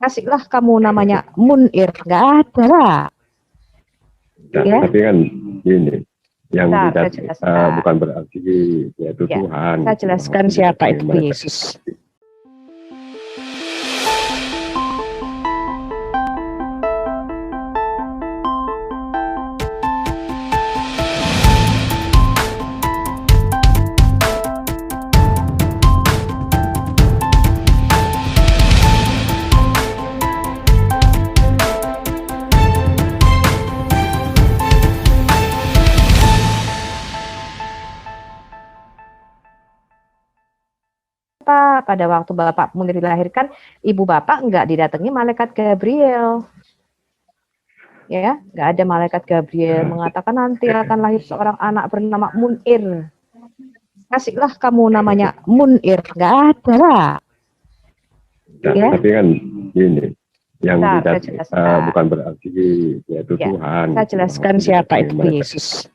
kasihlah kamu namanya Munir, nggak ada lah. Nah, Ya. tapi kan ini yang Bentar, tidak saya jelaskan. bukan berarti yaitu Ya, Tuhan. saya jelaskan siapa itu Yesus. Pada waktu Bapak Munir dilahirkan, ibu Bapak enggak didatangi malaikat Gabriel. Ya, enggak ada malaikat Gabriel mengatakan nanti akan lahir seorang anak bernama Munir. Kasihlah kamu namanya Munir, enggak ada lah. Nah, Ya. tapi kan ini yang Bentar, tidak saya jelaskan. bukan berarti yaitu Ya, Tuhan. saya jelaskan siapa itu Yesus.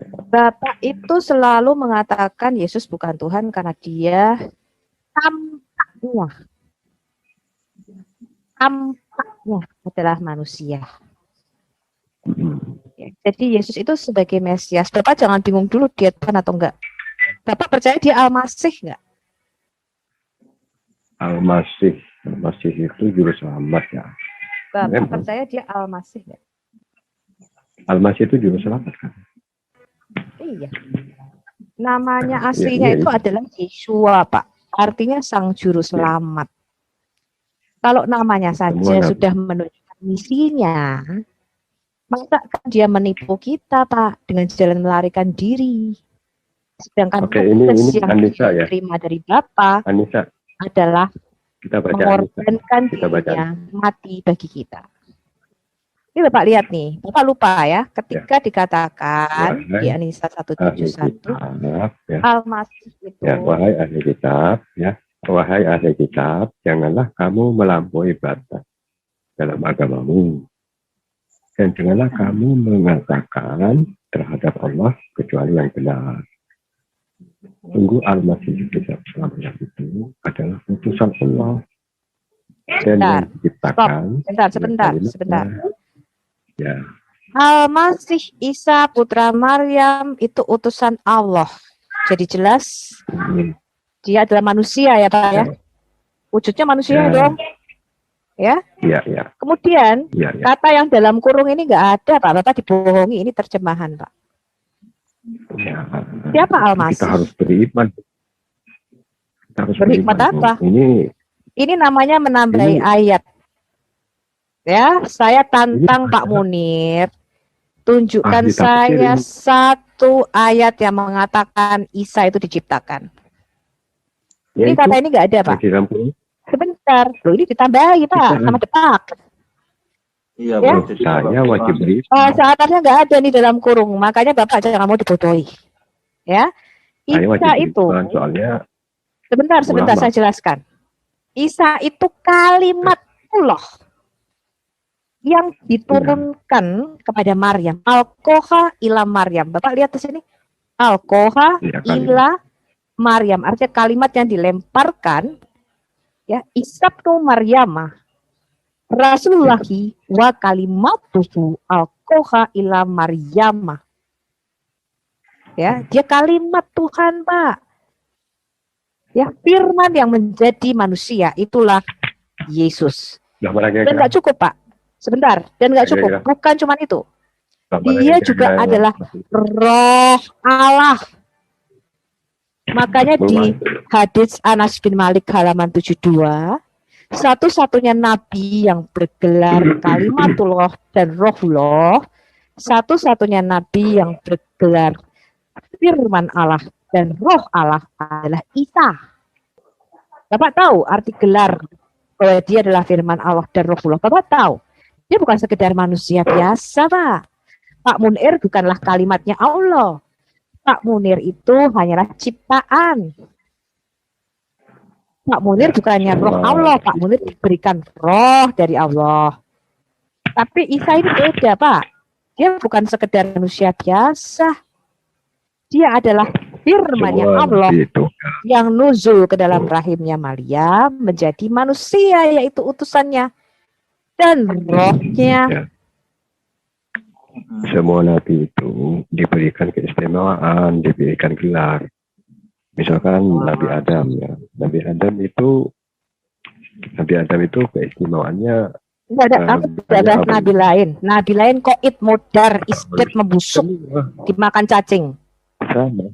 Bapak itu selalu mengatakan Yesus bukan Tuhan karena dia tampaknya adalah manusia. Ya, jadi Yesus itu sebagai Mesias. Bapak jangan bingung dulu dia Tuhan atau enggak. Bapak percaya dia Al-Masih enggak? Al-Masih itu juru selamat ya. Bapak Memang. percaya dia Al-Masih enggak? Al-Masih itu juru selamat kan? Iya. Namanya Iya, aslinya iya. itu adalah Yeshua, Pak. Artinya sang juru selamat. Kalau namanya saja sudah menunjukkan misinya, maka dia menipu kita, Pak, dengan jalan melarikan diri. Sedangkan tugas yang Anissa, ya? diterima dari Bapa Anissa adalah kita baca mengorbankan dirinya mati bagi kita. Ini Bapak lihat nih, Bapak lupa ya, ketika dikatakan di Anissa 171, Al-Masih itu. Ya, wahai ahli kitab, ya, wahai ahli kitab, janganlah kamu melampaui batas dalam agamamu, dan janganlah kamu mengatakan terhadap Allah kecuali yang benar. Sungguh Al-Masih itu adalah utusan Allah dan yang diciptakan. Sebentar. Ya. Al-Masih Isa putra Maryam itu utusan Allah. Jadi jelas dia adalah manusia ya Pak ya. Wujudnya manusia dong. Ya. Iya. Kemudian kata yang dalam kurung ini nggak ada Pak. Bapak dibohongi, ini terjemahan Pak. Ya. Siapa Al-Masih? Kita harus beriman. Berhikmat apa? Ini namanya menambahi ayat. Ya, saya tantang Pak Munir, tunjukkan saya satu ayat yang mengatakan Isa itu diciptakan. Ini kata ini nggak ada Pak. Sebentar, loh ini ditambahi Pak sama depak. Iya, ya? Saya wajib beriman. Seatarnya nggak ada nih dalam kurung, makanya Bapak jangan mau dibodohi. Ya, Isa itu. Soalnya sebentar, saya jelaskan. Isa itu kalimat Allah yang diturunkan kepada Maryam. Al-Koha ila Maryam. Bapak lihat di sini. Al-Koha ila Maryam. Artinya kalimat yang dilemparkan. Ya, Isabtu Maryamah. Rasulullahi wa kalimatuhu Al-Koha ila Maryamah. Ya, dia kalimat Tuhan, Pak. Ya, firman yang menjadi manusia. Itulah Yesus. Dan nggak cukup, Pak. Sebentar, dan nggak cukup. Bukan cuma itu. Dia juga adalah Roh Allah. Makanya di hadits Anas bin Malik halaman 72, satu-satunya nabi yang bergelar kalimatullah dan rohullah, satu-satunya nabi yang bergelar firman Allah dan roh Allah adalah Isa. Bapak tahu arti gelar bahwa dia adalah firman Allah dan rohullah? Bapak tahu? Dia bukan sekedar manusia biasa, Pak. Pak Munir bukanlah kalimatnya Allah. Pak Munir itu hanyalah ciptaan. Pak Munir bukannya roh Allah. Pak Munir diberikan roh dari Allah. Tapi Isa ini beda, Pak. Dia bukan sekedar manusia biasa. Dia adalah firman-Nya semua Allah nabi itu yang nuzul ke dalam rahimnya Maria menjadi manusia, yaitu utusannya dan rohnya. ya, semua nabi itu diberikan keistimewaan, diberikan gelar. Misalkan Nabi Adam ya. Nabi Adam itu keistimewaannya Tidak ada, aku tidak ada banyak nabi lain. Nabi lain koit, modar, isket, membusuk, semua dimakan cacing. sama.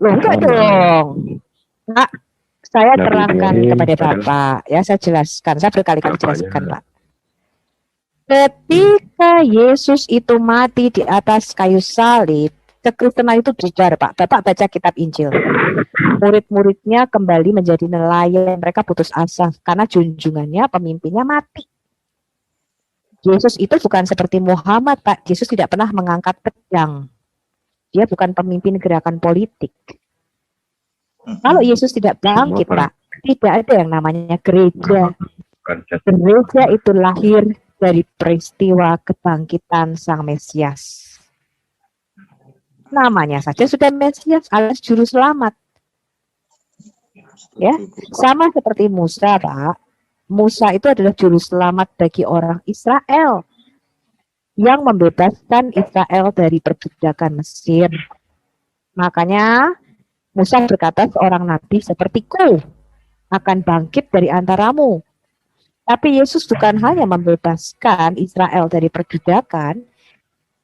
Loh, enggak Sama, dong. Nah, saya Nabi terangkan Ibrahim kepada adalah Bapak. Ya, saya jelaskan. Saya berkali-kali bapaknya. jelaskan, Pak. Ketika Yesus itu mati di atas kayu salib, kekristenan itu bubar, Pak. Bapak baca kitab Injil. Murid-muridnya kembali menjadi nelayan. Mereka putus asa karena junjungannya, pemimpinnya mati. Yesus itu bukan seperti Muhammad, Pak. Yesus tidak pernah mengangkat pedang. Dia bukan pemimpin gerakan politik. Kalau Yesus tidak bangkit, Pak, tidak ada yang namanya gereja. Gereja itu lahir dari peristiwa kebangkitan Sang Mesias. Namanya saja sudah Mesias alias juru selamat. Ya, sama seperti Musa, Pak. Musa itu adalah juru selamat bagi orang Israel yang membebaskan Israel dari perbudakan Mesir. Makanya Musa berkata, seorang nabi sepertiku akan bangkit dari antaramu. Tapi Yesus bukan hanya membebaskan Israel dari perbudakan,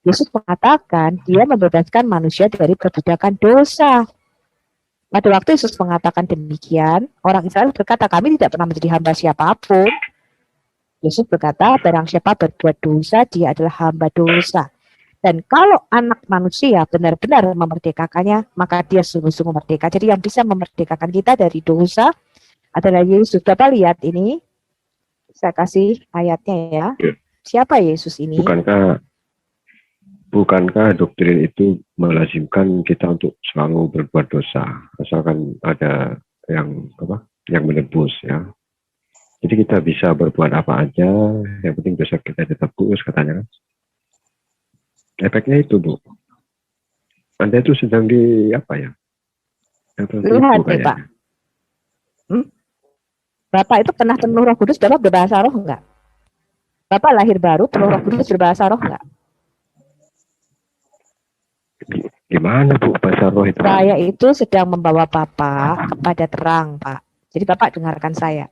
Yesus mengatakan dia membebaskan manusia dari perbudakan dosa. Pada waktu Yesus mengatakan demikian, orang Israel berkata, kami tidak pernah menjadi hamba siapapun. Yesus berkata, barang siapa berbuat dosa, dia adalah hamba dosa. Dan kalau anak manusia benar-benar memerdekakannya, maka dia sungguh-sungguh merdeka. Jadi yang bisa memerdekakan kita dari dosa adalah Yesus. Bapak lihat ini, saya kasih ayatnya ya. Siapa Yesus ini? Bukankah doktrin itu melazimkan kita untuk selalu berbuat dosa, asalkan ada yang menebus ya. Jadi kita bisa berbuat apa aja, yang penting dosa kita ditebus katanya kan. Efeknya itu, Bu. Anda itu sedang di apa ya? Lihat nih, Pak. Bapak itu pernah penuh Roh Kudus, Bapak berbahasa roh enggak? Bapak lahir baru penuh Roh Kudus berbahasa roh enggak? Gimana, Bu, bahasa roh itu? Saya itu sedang membawa Bapak kepada terang, Pak. Jadi Bapak dengarkan saya.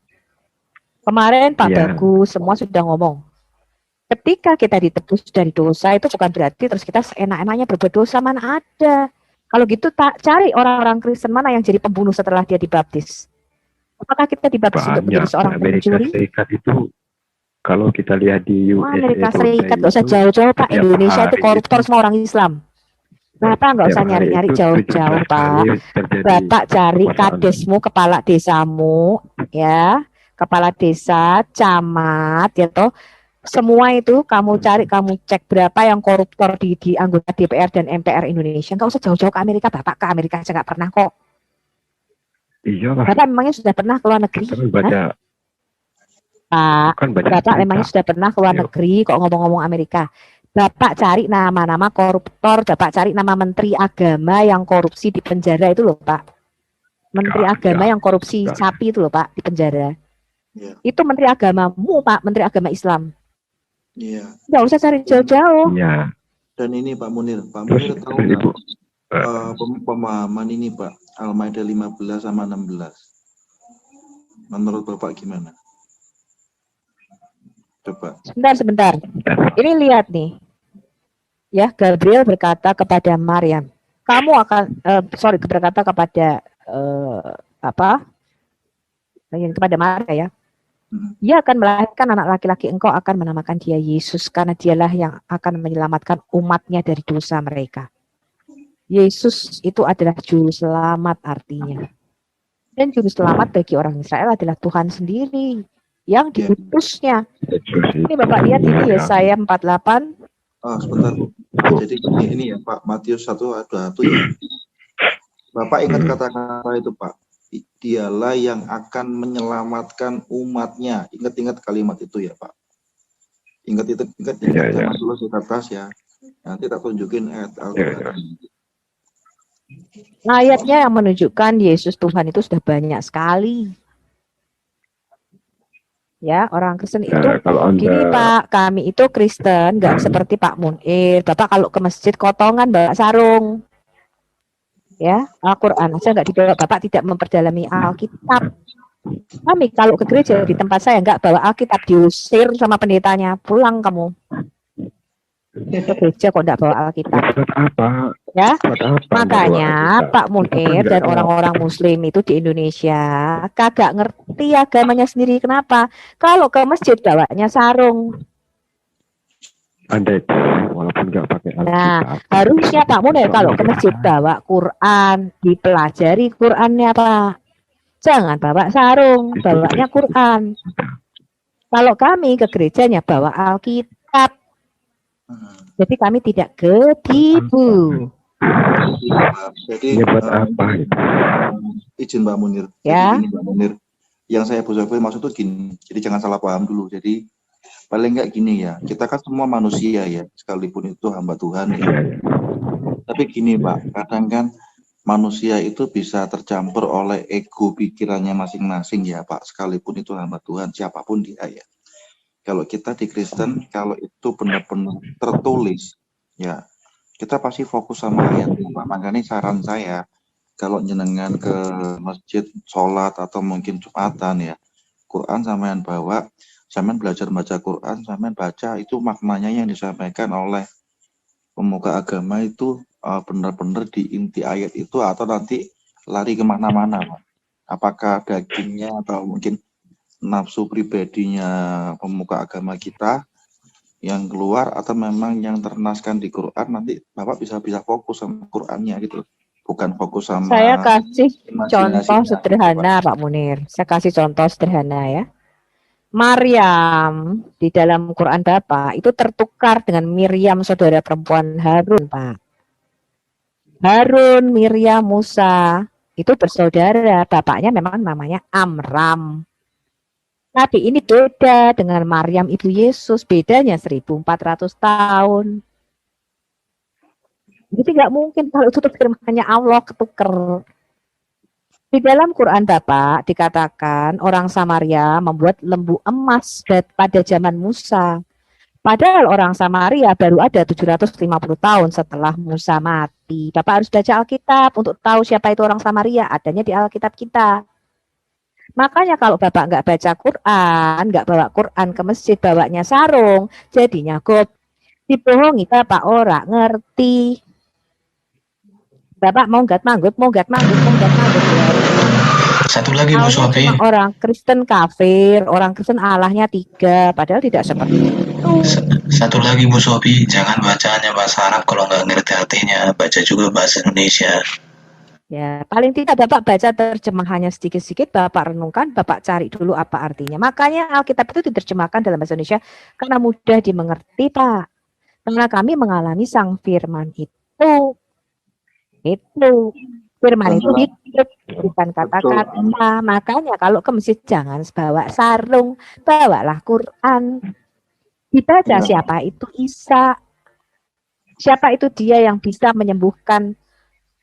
Kemarin Pak Bagus semua sudah ngomong. Ketika kita ditebus dari dosa itu bukan berarti terus kita seenak-enaknya berbuat dosa, mana ada. Kalau gitu tak cari orang-orang Kristen mana yang jadi pembunuh setelah dia dibaptis. Apakah kita dibaptis untuk menjadi seorang pencuri? Amerika Serikat itu kalau kita lihat di USA Amerika Serikat nggak usah jauh-jauh, Pak. Indonesia itu koruptor semua orang Islam. Bapak nggak usah nyari-nyari jauh-jauh, Pak. Bapak cari kadesmu, kepala desamu, ya, kepala desa, camat, ya toh. Semua itu kamu cari, kamu cek berapa yang koruptor di anggota DPR dan MPR Indonesia. Nggak usah jauh-jauh ke Amerika, Bapak ke Amerika aja nggak pernah kok. Iya, Pak. Bapak memangnya sudah pernah ke luar negeri? Pak, Bapak memangnya sudah pernah ke luar negeri kok ngomong-ngomong Amerika? Bapak cari nama-nama koruptor, Bapak cari nama menteri agama yang korupsi di penjara itu loh, Pak. Menteri agama yang korupsi sapi itu loh, Pak, di penjara. Ya. Itu menteri agamamu, Pak, menteri agama Islam. Iya. Nggak usah cari jauh-jauh. Iya. Dan ini Pak Munir tahu nggak pemahaman ini, Pak, Al-Maidah 15 sama 16. Menurut Bapak gimana? Coba. Sebentar. Ini lihat nih. Ya, Gabriel berkata kepada Maryam, kamu akan berkata kepada kepada Maria ya. Dia akan melahirkan anak laki-laki, engkau akan menamakan dia Yesus karena dialah yang akan menyelamatkan umatnya dari dosa mereka. Yesus itu adalah juru selamat artinya. Dan juru selamat bagi orang Israel adalah Tuhan sendiri yang diutusnya. Ini Bapak lihat ini Yesaya 48. Sebentar Bu. Jadi ini ya Pak, Matius 1:21 ya. Bapak ingat kata-kata itu Pak. Dialah yang akan menyelamatkan umatnya. Ingat-ingat kalimat itu ya Pak. Ingat jangan dulu di atas ya. Nanti tak tunjukin ayat Al-Quran. Ayatnya yang menunjukkan Yesus Tuhan itu sudah banyak sekali. Ya, orang Kristen itu Kalau gini Anda Pak, kami itu Kristen, nggak seperti Pak Munir. Bapak kalau ke masjid kotongan bawa sarung. Ya, Al-Quran aja nggak dibawa, Bapak tidak memperdalami Alkitab. Kami kalau ke gereja di tempat saya nggak bawa Alkitab, diusir sama pendetanya, pulang kamu. Ke gereja kok nggak bawa Alkitab. buat apa? Ya, Buat apa Anda bawa makanya Alkitab? Pak Kita kan Munir nggak dan tahu. orang-orang Muslim itu di Indonesia kagak ngerti agamanya sendiri. Kenapa? Kalau ke masjid bawanya sarung. Anda itu walaupun nggak pakai Nah, Alkitab, harusnya Pak Munir kalau ke masjid biasa. bawa Quran, dipelajari Qurannya Pak. Jangan bawa sarung, Itu bawanya Quran. Kalau kami ke gerejanya bawa Alkitab. Jadi kami tidak ketipu. Jadi Ini buat apa itu? izin Mbak Munir. Ya. Jadi gini Mbak Munir, yang saya maksud tuh gini. Jadi jangan salah paham dulu. Jadi paling nggak gini ya, kita kan semua manusia ya, sekalipun itu hamba Tuhan ya. Tapi gini Pak, kadang kan manusia itu bisa tercampur oleh ego pikirannya masing-masing ya Pak, sekalipun itu hamba Tuhan, siapapun dia ya. Kalau kita di Kristen, kalau itu benar-benar tertulis, ya kita pasti fokus sama ayat Pak. Makanya saran saya, kalau jenengan ke masjid, sholat atau mungkin Jumatan ya, Quran sampean bawa, sampean belajar baca Quran, sampean baca itu maknanya yang disampaikan oleh pemuka agama itu benar-benar di inti ayat itu atau nanti lari kemana-mana Pak. Apakah dagingnya atau mungkin nafsu pribadinya pemuka agama kita yang keluar atau memang yang ternaskan di Quran, nanti Bapak bisa fokus sama Qurannya gitu, bukan fokus sama Saya kasih contoh imajinasinya sederhana gitu, Pak. Pak Munir. Saya kasih contoh sederhana ya. Maryam di dalam Quran Bapak itu tertukar dengan Miriam saudara perempuan Harun Pak. Harun, Miriam, Musa itu bersaudara. Bapaknya memang namanya Amram. Tapi ini beda dengan Maryam ibu Yesus, bedanya 1400 tahun. Jadi nggak mungkin kalau itu firman-Nya Allah ketuker. Di dalam Quran Bapak dikatakan orang Samaria membuat lembu emas pada zaman Musa. Padahal orang Samaria baru ada 750 tahun setelah Musa mati. Bapak harus baca Alkitab untuk tahu siapa itu orang Samaria. Adanya di Alkitab kita. Makanya kalau Bapak nggak baca Quran, nggak bawa Quran ke masjid, bawanya sarung, jadinya dibohongi Bapak orang ngerti. Bapak mau nggak manggut. Satu lagi Bu Sofi. Orang Kristen kafir, orang Kristen Allahnya 3, padahal tidak seperti itu. Satu lagi Bu Sofi, jangan bacanya bahasa Arab kalau nggak ngerti artinya, baca juga bahasa Indonesia. Ya, paling tidak Bapak baca terjemahannya sedikit-sedikit, Bapak renungkan, Bapak cari dulu apa artinya. Makanya Alkitab itu diterjemahkan dalam bahasa Indonesia karena mudah dimengerti, Pak. Karena kami mengalami sang firman itu. Firman itu hidup, bukan kata-kata. Makanya kalau ke masjid jangan bawa sarung, bawalah Quran. Dibaca siapa itu Isa. Siapa itu dia yang bisa menyembuhkan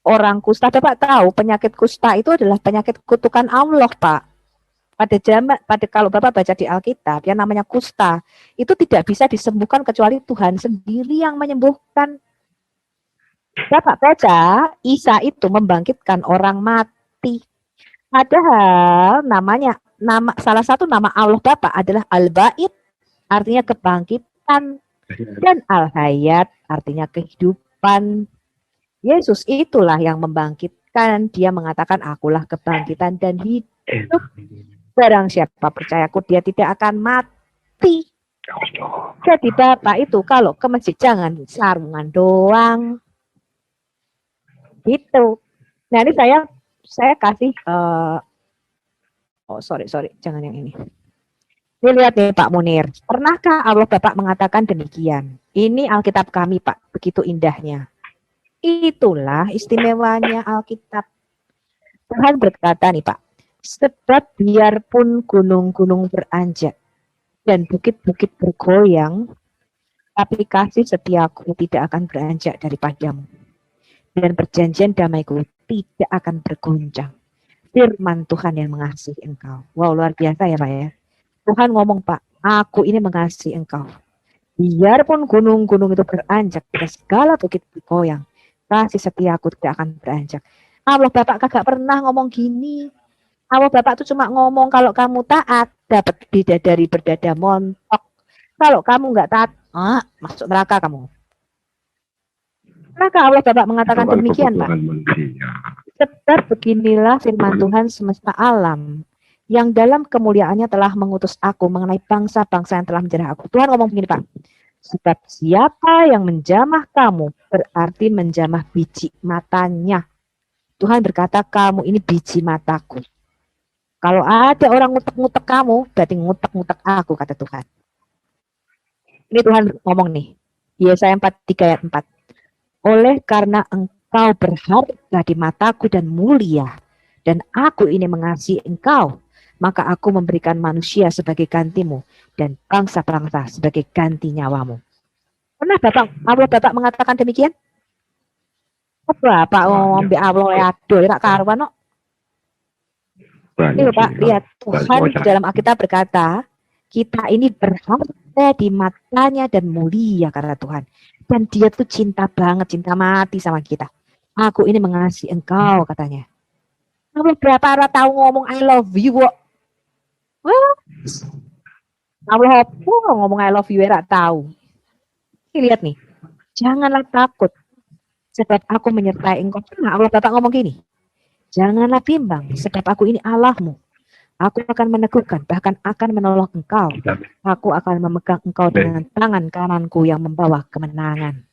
orang kusta. Bapak tahu penyakit kusta itu adalah penyakit kutukan Allah, Pak. Kalau Bapak baca di Alkitab yang namanya kusta itu tidak bisa disembuhkan kecuali Tuhan sendiri yang menyembuhkan. Bapak baca Isa itu membangkitkan orang mati. Padahal salah satu nama Allah Bapak adalah Al-Ba'id, artinya kebangkitan, dan Al-Hayat artinya kehidupan. Yesus itulah yang membangkitkan. Dia mengatakan akulah kebangkitan dan hidup. Barang siapa percayaku dia tidak akan mati. Jadi Bapak itu kalau ke masjid jangan sarungan doang. Gitu. Nah ini saya kasih sorry, jangan yang ini. Ini lihat nih Pak Munir. Pernahkah Allah Bapak mengatakan demikian? Ini Alkitab kami Pak, begitu indahnya. Itulah istimewanya Alkitab. Tuhan berkata nih Pak, sebab biarpun gunung-gunung beranjak dan bukit-bukit bergoyang, tapi kasih setiaku tidak akan beranjak daripadamu. dan perjanjian damaiku tidak akan bergoncang. Firman Tuhan yang mengasihi engkau. Wow, luar biasa ya Pak ya. Tuhan ngomong, Pak, aku ini mengasihi engkau. Biarpun gunung-gunung itu beranjak dan segala bukit bergoyang, kasih setiaku tidak akan beranjak. Allah Bapak kagak pernah ngomong gini. Allah Bapak tuh cuma ngomong kalau kamu taat dapat bidadari berdada montok. Kalau kamu nggak taat, masuk neraka kamu. Maka Allah Bapak mengatakan Itu kan demikian, Pak. kebutuhan manusia. Sebab beginilah firman Tuhan semesta alam yang dalam kemuliaannya telah mengutus aku mengenai bangsa-bangsa yang telah menjamah aku. Tuhan ngomong begini, Pak. Sebab siapa yang menjamah kamu berarti menjamah biji matanya. Tuhan berkata, kamu ini biji mataku. Kalau ada orang ngutek-ngutek kamu, berarti ngutek-ngutek aku, kata Tuhan. Ini Tuhan ngomong nih. Yesaya 43 ayat 4. Oleh karena engkau berharga di mataku dan mulia, dan aku ini mengasihi engkau, maka aku memberikan manusia sebagai gantimu, dan bangsa-bangsa sebagai ganti nyawamu. Pernah Allah Bapak mengatakan demikian? Bapak ngombe Allah ado, tak karuan kok. Ini Pak, lihat Tuhan di dalam Alkitab berkata, kita ini berharga di matanya dan mulia karena Tuhan. Dan dia tuh cinta banget, cinta mati sama kita. Aku ini mengasihi engkau, katanya. Kamu berapa orang tahu ngomong I love you, kok? Allah ngomong I love you, tak tahu. Ini lihat nih, janganlah takut, sebab aku menyertai engkau. Nah, Allah Bapak ngomong gini, janganlah bimbang, sebab aku ini Allahmu. Aku akan meneguhkan, bahkan akan menolong engkau. Aku akan memegang engkau dengan tangan kananku yang membawa kemenangan.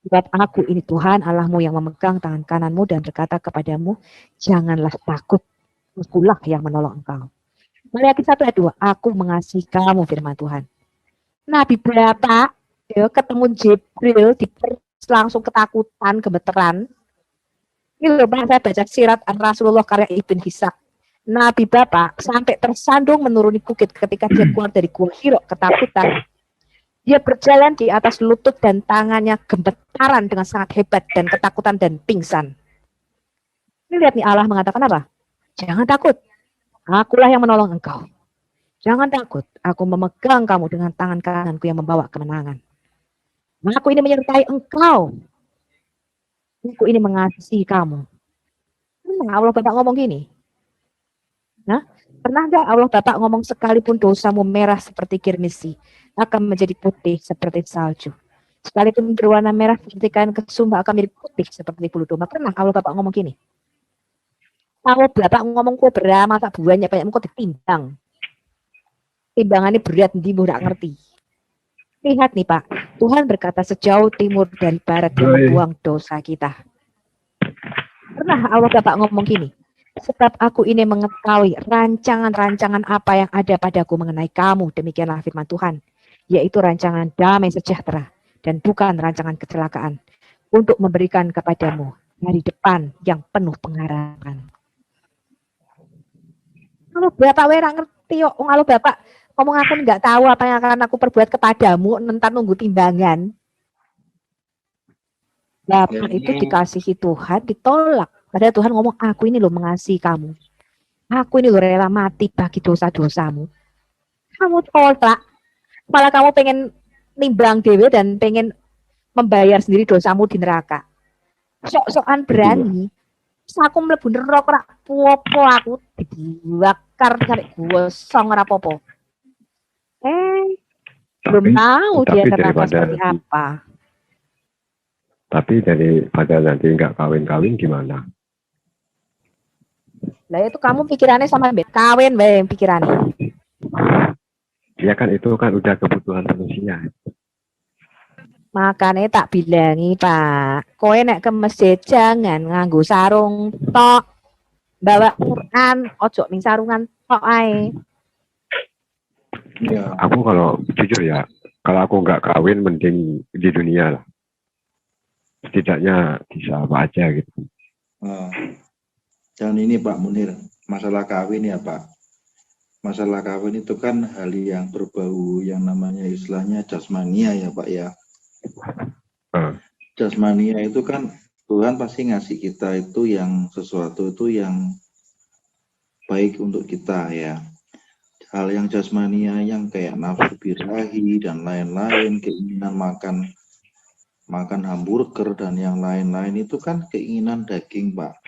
Sebab aku ini Tuhan Allahmu yang memegang tangan kananmu dan berkata kepadamu, janganlah takut, akulah yang menolong engkau. Maliaki 1 ayat 2, aku mengasihi kamu, firman Tuhan. Nabi berapa ya, ketemu Jibril, langsung ketakutan, gemeteran. Ini loh, saya baca sirat Rasulullah karya Ibn Hisham. Nabi Bapak sampai tersandung menuruni bukit ketika dia keluar dari Gua Hira ketakutan. Dia berjalan di atas lutut dan tangannya gemetaran dengan sangat hebat dan ketakutan dan pingsan. Ini lihat nih, Allah mengatakan apa? Jangan takut, akulah yang menolong engkau. Jangan takut, aku memegang kamu dengan tangan kananku yang membawa kemenangan. Aku ini menyertai engkau. Aku ini mengasihi kamu. Allah Bapak ngomong gini. Nah, pernah nggak Allah Bapak ngomong sekalipun dosamu merah seperti kirmisi, akan menjadi putih seperti salju. Sekalipun berwarna merah seperti kain kesumba akan menjadi putih seperti bulu domba. Pernah Allah Bapak ngomong gini? Allah Bapak ngomong kok berama tak buahnya banyak kok ditimbang. Timbangannya berat ndi nggak ngerti. Lihat nih Pak, Tuhan berkata sejauh timur dan barat dia membuang dosa kita. Pernah Allah Bapak ngomong gini? Sebab aku ini mengetahui rancangan-rancangan apa yang ada padaku mengenai kamu. Demikianlah firman Tuhan. Yaitu rancangan damai sejahtera dan bukan rancangan kecelakaan. Untuk memberikan kepadamu hari depan yang penuh pengharapan. Kalau Bapak wera ngerti yuk. Kalau Bapak ngomong aku nggak tahu apa yang akan aku perbuat kepadamu. Nentar nunggu timbangan. Bapak itu dikasihi Tuhan ditolak. Padahal Tuhan ngomong, aku ini loh mengasihi kamu. Aku ini loh rela mati bagi dosa-dosamu. Kamu tolak. Malah kamu pengen nimbang dewe dan pengen membayar sendiri dosamu di neraka. Sok-sokan berani. Aku mlebu neraka popo aku dibakar cari gosong ora popo. Belum tahu dia neraka seperti apa. Tapi daripada nanti nggak kawin-kawin gimana? Lah itu kamu pikirannya sama kawin pikirannya. Ya kan itu kan udah kebutuhan manusia. Makanya tak bilangi Pak, kowe nek ke masjid jangan nganggo sarung tok. Bawa Quran, ojo ning sarungan tok ae. Ya. Aku kalau jujur ya, kalau aku nggak kawin mending di dunia lah. Setidaknya bisa apa aja gitu. Dan ini Pak Munir, masalah kawin ya Pak. Masalah kawin itu kan hal yang berbau yang namanya istilahnya jasmania ya Pak ya. Jasmania itu kan Tuhan pasti ngasih kita itu yang sesuatu itu yang baik untuk kita ya. Hal yang jasmania yang kayak nafsu birahi dan lain-lain, keinginan makan hamburger dan yang lain-lain itu kan keinginan daging, Pak.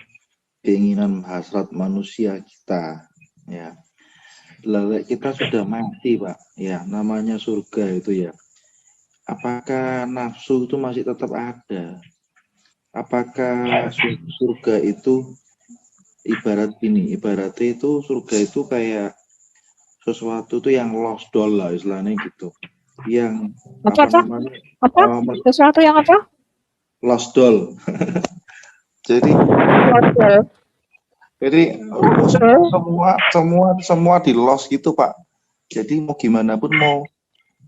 Keinginan hasrat manusia kita ya. Lalu kita sudah mati, Pak. Ya, namanya surga itu ya. Apakah nafsu itu masih tetap ada? Apakah surga itu ibaratnya itu surga itu kayak sesuatu tuh yang lost doll lah istilahnya gitu. Yang Apa? namanya Sesuatu yang apa? lost doll. Jadi semua di lost gitu, Pak. Jadi mau gimana pun mau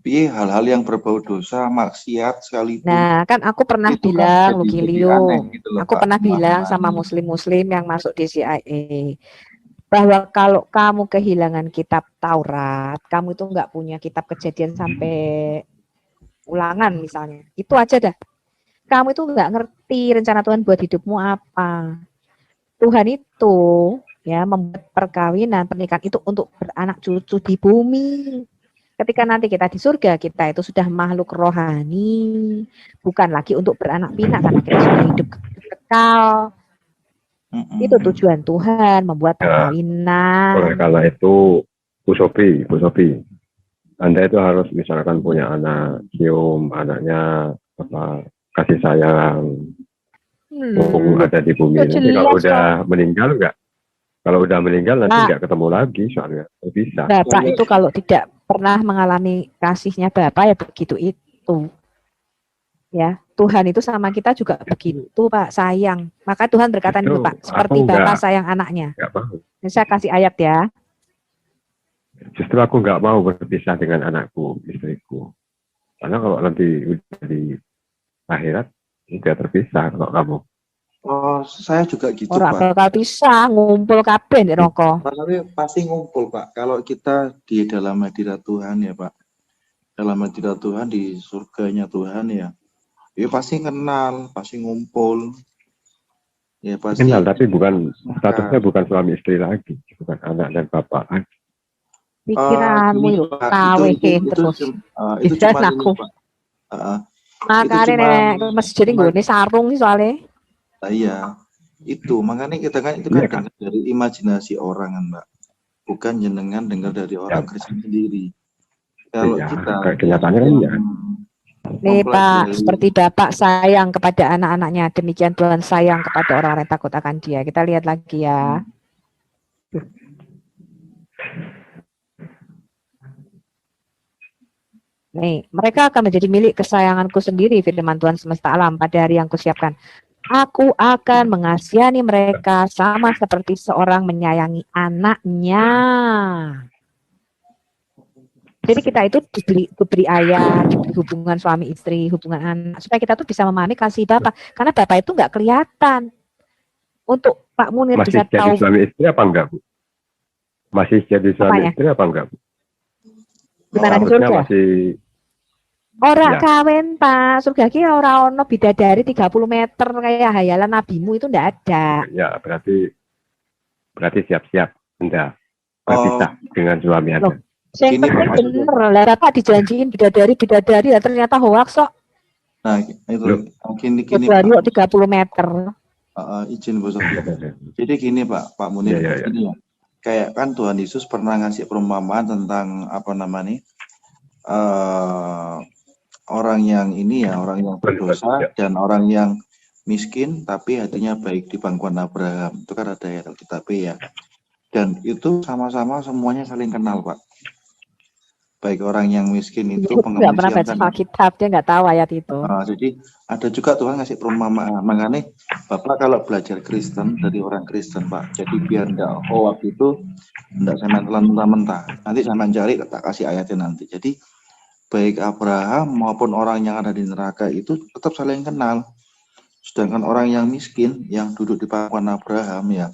hal-hal yang berbau dosa, maksiat sekalipun. Nah, kan aku pernah itu bilang, kan Lugilio, gitu loh, aku Pak. pernah bilang sama muslim-muslim yang masuk di CIA, bahwa kalau kamu kehilangan kitab Taurat, kamu itu nggak punya kitab Kejadian sampai Ulangan misalnya, itu aja dah. Kamu itu nggak ngerti rencana Tuhan buat hidupmu apa. Tuhan itu ya membuat perkawinan, pernikahan itu untuk beranak cucu di bumi. Ketika nanti kita di surga, kita itu sudah makhluk rohani, bukan lagi untuk beranak pinak karena kita sudah hidup kekal. Itu tujuan Tuhan membuat perkawinan. Oleh karena itu, Bu Sofi, Anda itu harus misalkan punya anak, cium anaknya, kasih sayang, mumpung ada di bumi. Nanti kalau udah meninggal enggak? Kalau udah meninggal nanti nggak ketemu lagi soalnya, bisa. Bapak itu kalau tidak pernah mengalami kasihnya Bapak ya begitu itu. Ya, Tuhan itu sama kita juga begitu, Pak, sayang. Maka Tuhan berkata nih, Pak, seperti Bapak sayang anaknya. Ini saya kasih ayat ya. Justru aku nggak mau berpisah dengan anakku, istriku. Karena kalau nanti udah di akhirat, udah terpisah kalau kamu. Oh, saya juga gitu, Pak. Pak. Bakal bisa ngumpul kabeh di rokok. Tapi pasti ngumpul, Pak. Kalau kita di dalam hadirat Tuhan ya, Pak. Dalam hadirat Tuhan, di surganya Tuhan ya. Ya pasti kenal, pasti ngumpul. Ya pasti kenal, tapi bukan statusnya bukan suami istri lagi, bukan anak dan bapak lagi. Pikiranmu itu kawehin terus. Itu cuma ini, Pak. Makanya nek masjid nggone sarung nih soalnya. Iya, itu makanya kita kan itu kan dengar dari imajinasi orang kan, Mbak, bukan jenengan dengar dari orang Kristen sendiri. Kalau kita kenyataannya kan ya. Nih Pak, seperti Bapak sayang kepada anak-anaknya, demikian Tuhan sayang kepada orang-orang yang takut akan Dia. Kita lihat lagi ya. Nih, mereka akan menjadi milik kesayanganku sendiri, firman Tuhan semesta alam pada hari yang kusiapkan. Aku akan mengasihani mereka sama seperti seorang menyayangi anaknya. Jadi kita itu diberi ayah, diberi hubungan suami istri, hubungan anak, supaya kita tuh bisa memahami kasih Bapak. Karena Bapak itu nggak kelihatan. Untuk Pak Munir masih bisa tahu. Masih jadi suami istri apa enggak, Bu? Masih jadi suami istri apa enggak, Bu? Gimana di surga? Masih orang kawin, Pak. Surga ki ora ono bidadari 30 meter kayak hayalan nabimu itu ndak ada. Ya, berarti siap-siap Anda berpisah dengan suami Anda. Yang penting bener lah, Bapak dijanjiin bidadari ya ternyata hoax kok. Nah, itu gini Pak. 30 meter. Izin Bu Sofi. Jadi gini Pak Munir, gini ya. Kayak kan Tuhan Yesus pernah ngasih perumpamaan tentang apa namanya? Orang yang ini ya, orang yang berdosa dan orang yang miskin tapi hatinya baik di pangkuan Abraham. Itu kan ada ya Alkitab ya. Dan itu sama-sama semuanya saling kenal, Pak. Baik orang yang miskin itu nggak pernah baca Alkitab, dia nggak tahu ayat itu. Jadi ada juga Tuhan ngasih perumpamaan. Makanya Bapak kalau belajar Kristen dari orang Kristen, Pak. Jadi biar nggak hoax itu nggak saya mentah-mentah. Nanti saya mencari tak kasih ayatnya nanti. Jadi baik Abraham maupun orang yang ada di neraka itu tetap saling kenal. Sedangkan orang yang miskin yang duduk di pangkuan Abraham ya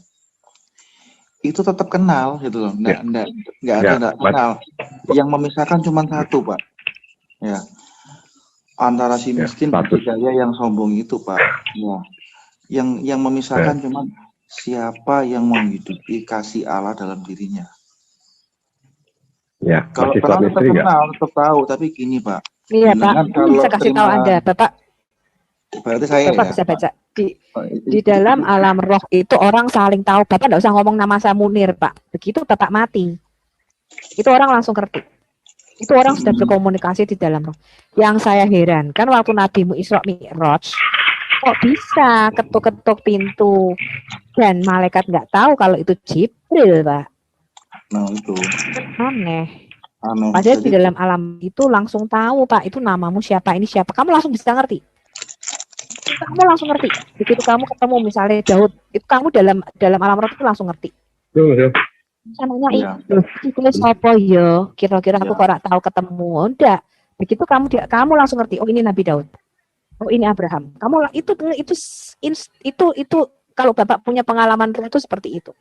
itu tetap kenal gitu loh. Nggak ada kenal. Yang memisahkan cuma satu, Pak. Ya. Antara si miskin dan si kaya yang sombong itu, Pak. Ya. Yang memisahkan cuman siapa yang menghidupi kasih Allah dalam dirinya. Ya, Kalau masih kenal suami tetap istri nggak? kenal, tetap tahu. Tapi gini Pak, Iya Pak, jenengan ini kalau bisa kasih tahu terima, Anda, Bapak berarti saya Bapak ya. bisa baca Oh, di dalam alam roh itu orang saling tahu. Bapak nggak usah ngomong nama saya Munir, Pak. Begitu Bapak mati, itu orang langsung ngerti. Itu orang sudah berkomunikasi di dalam roh. Yang saya heran kan waktu Nabi Isra Mi'raj, kok bisa ketuk-ketuk pintu dan malaikat nggak tahu kalau itu Jibril, Pak. Nah itu Aneh. aneh. Padahal di Jadi dalam alam itu langsung tahu, Pak, itu namamu siapa, ini siapa. Kamu langsung bisa ngerti. Kamu langsung ngerti. Begitu kamu ketemu misalnya Daud, itu kamu dalam alam roh itu langsung ngerti. Tuh. Sananya ya, itu sapa ya? Kira-kira aku ya. kok ora tahu ketemu. Enggak. Begitu kamu langsung ngerti, oh ini Nabi Daud. Oh ini Abraham. Kamu itu kalau Bapak punya pengalaman roh itu seperti itu.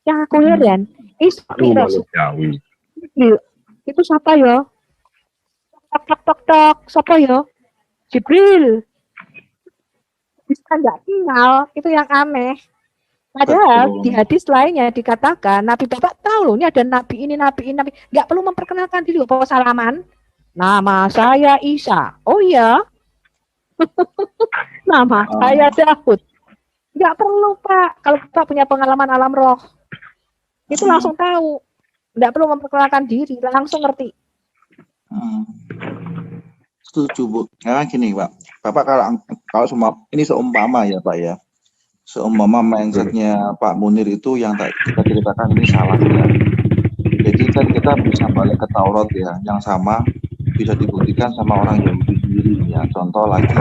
Yang aku heran, Itu manusiawi. itu siapa ya? Tok tok tok tok, siapa ya? Jibril. Bisa nggak kenal, itu yang aneh. Padahal Betul. di hadis lainnya dikatakan Nabi Bapak tahu loh, ini ada Nabi ini, Nabi ini, Nabi. Nggak perlu memperkenalkan diri, bawa salaman. Nama saya Isa. Oh iya, nama saya Daud. Nggak perlu Pak. Kalau Pak punya pengalaman alam roh, itu langsung tahu. Nggak perlu memperkenalkan diri, langsung ngerti. Setuju Bu. Nah gini Pak, Bapak kalau semua ini seumpama ya Pak ya, seumpama mindsetnya Pak Munir itu yang kita ceritakan ini salah ya. Jadi kan kita bisa balik ke Taurat ya, yang sama bisa dibuktikan sama orang Yahudi sendiri ya. Contoh lagi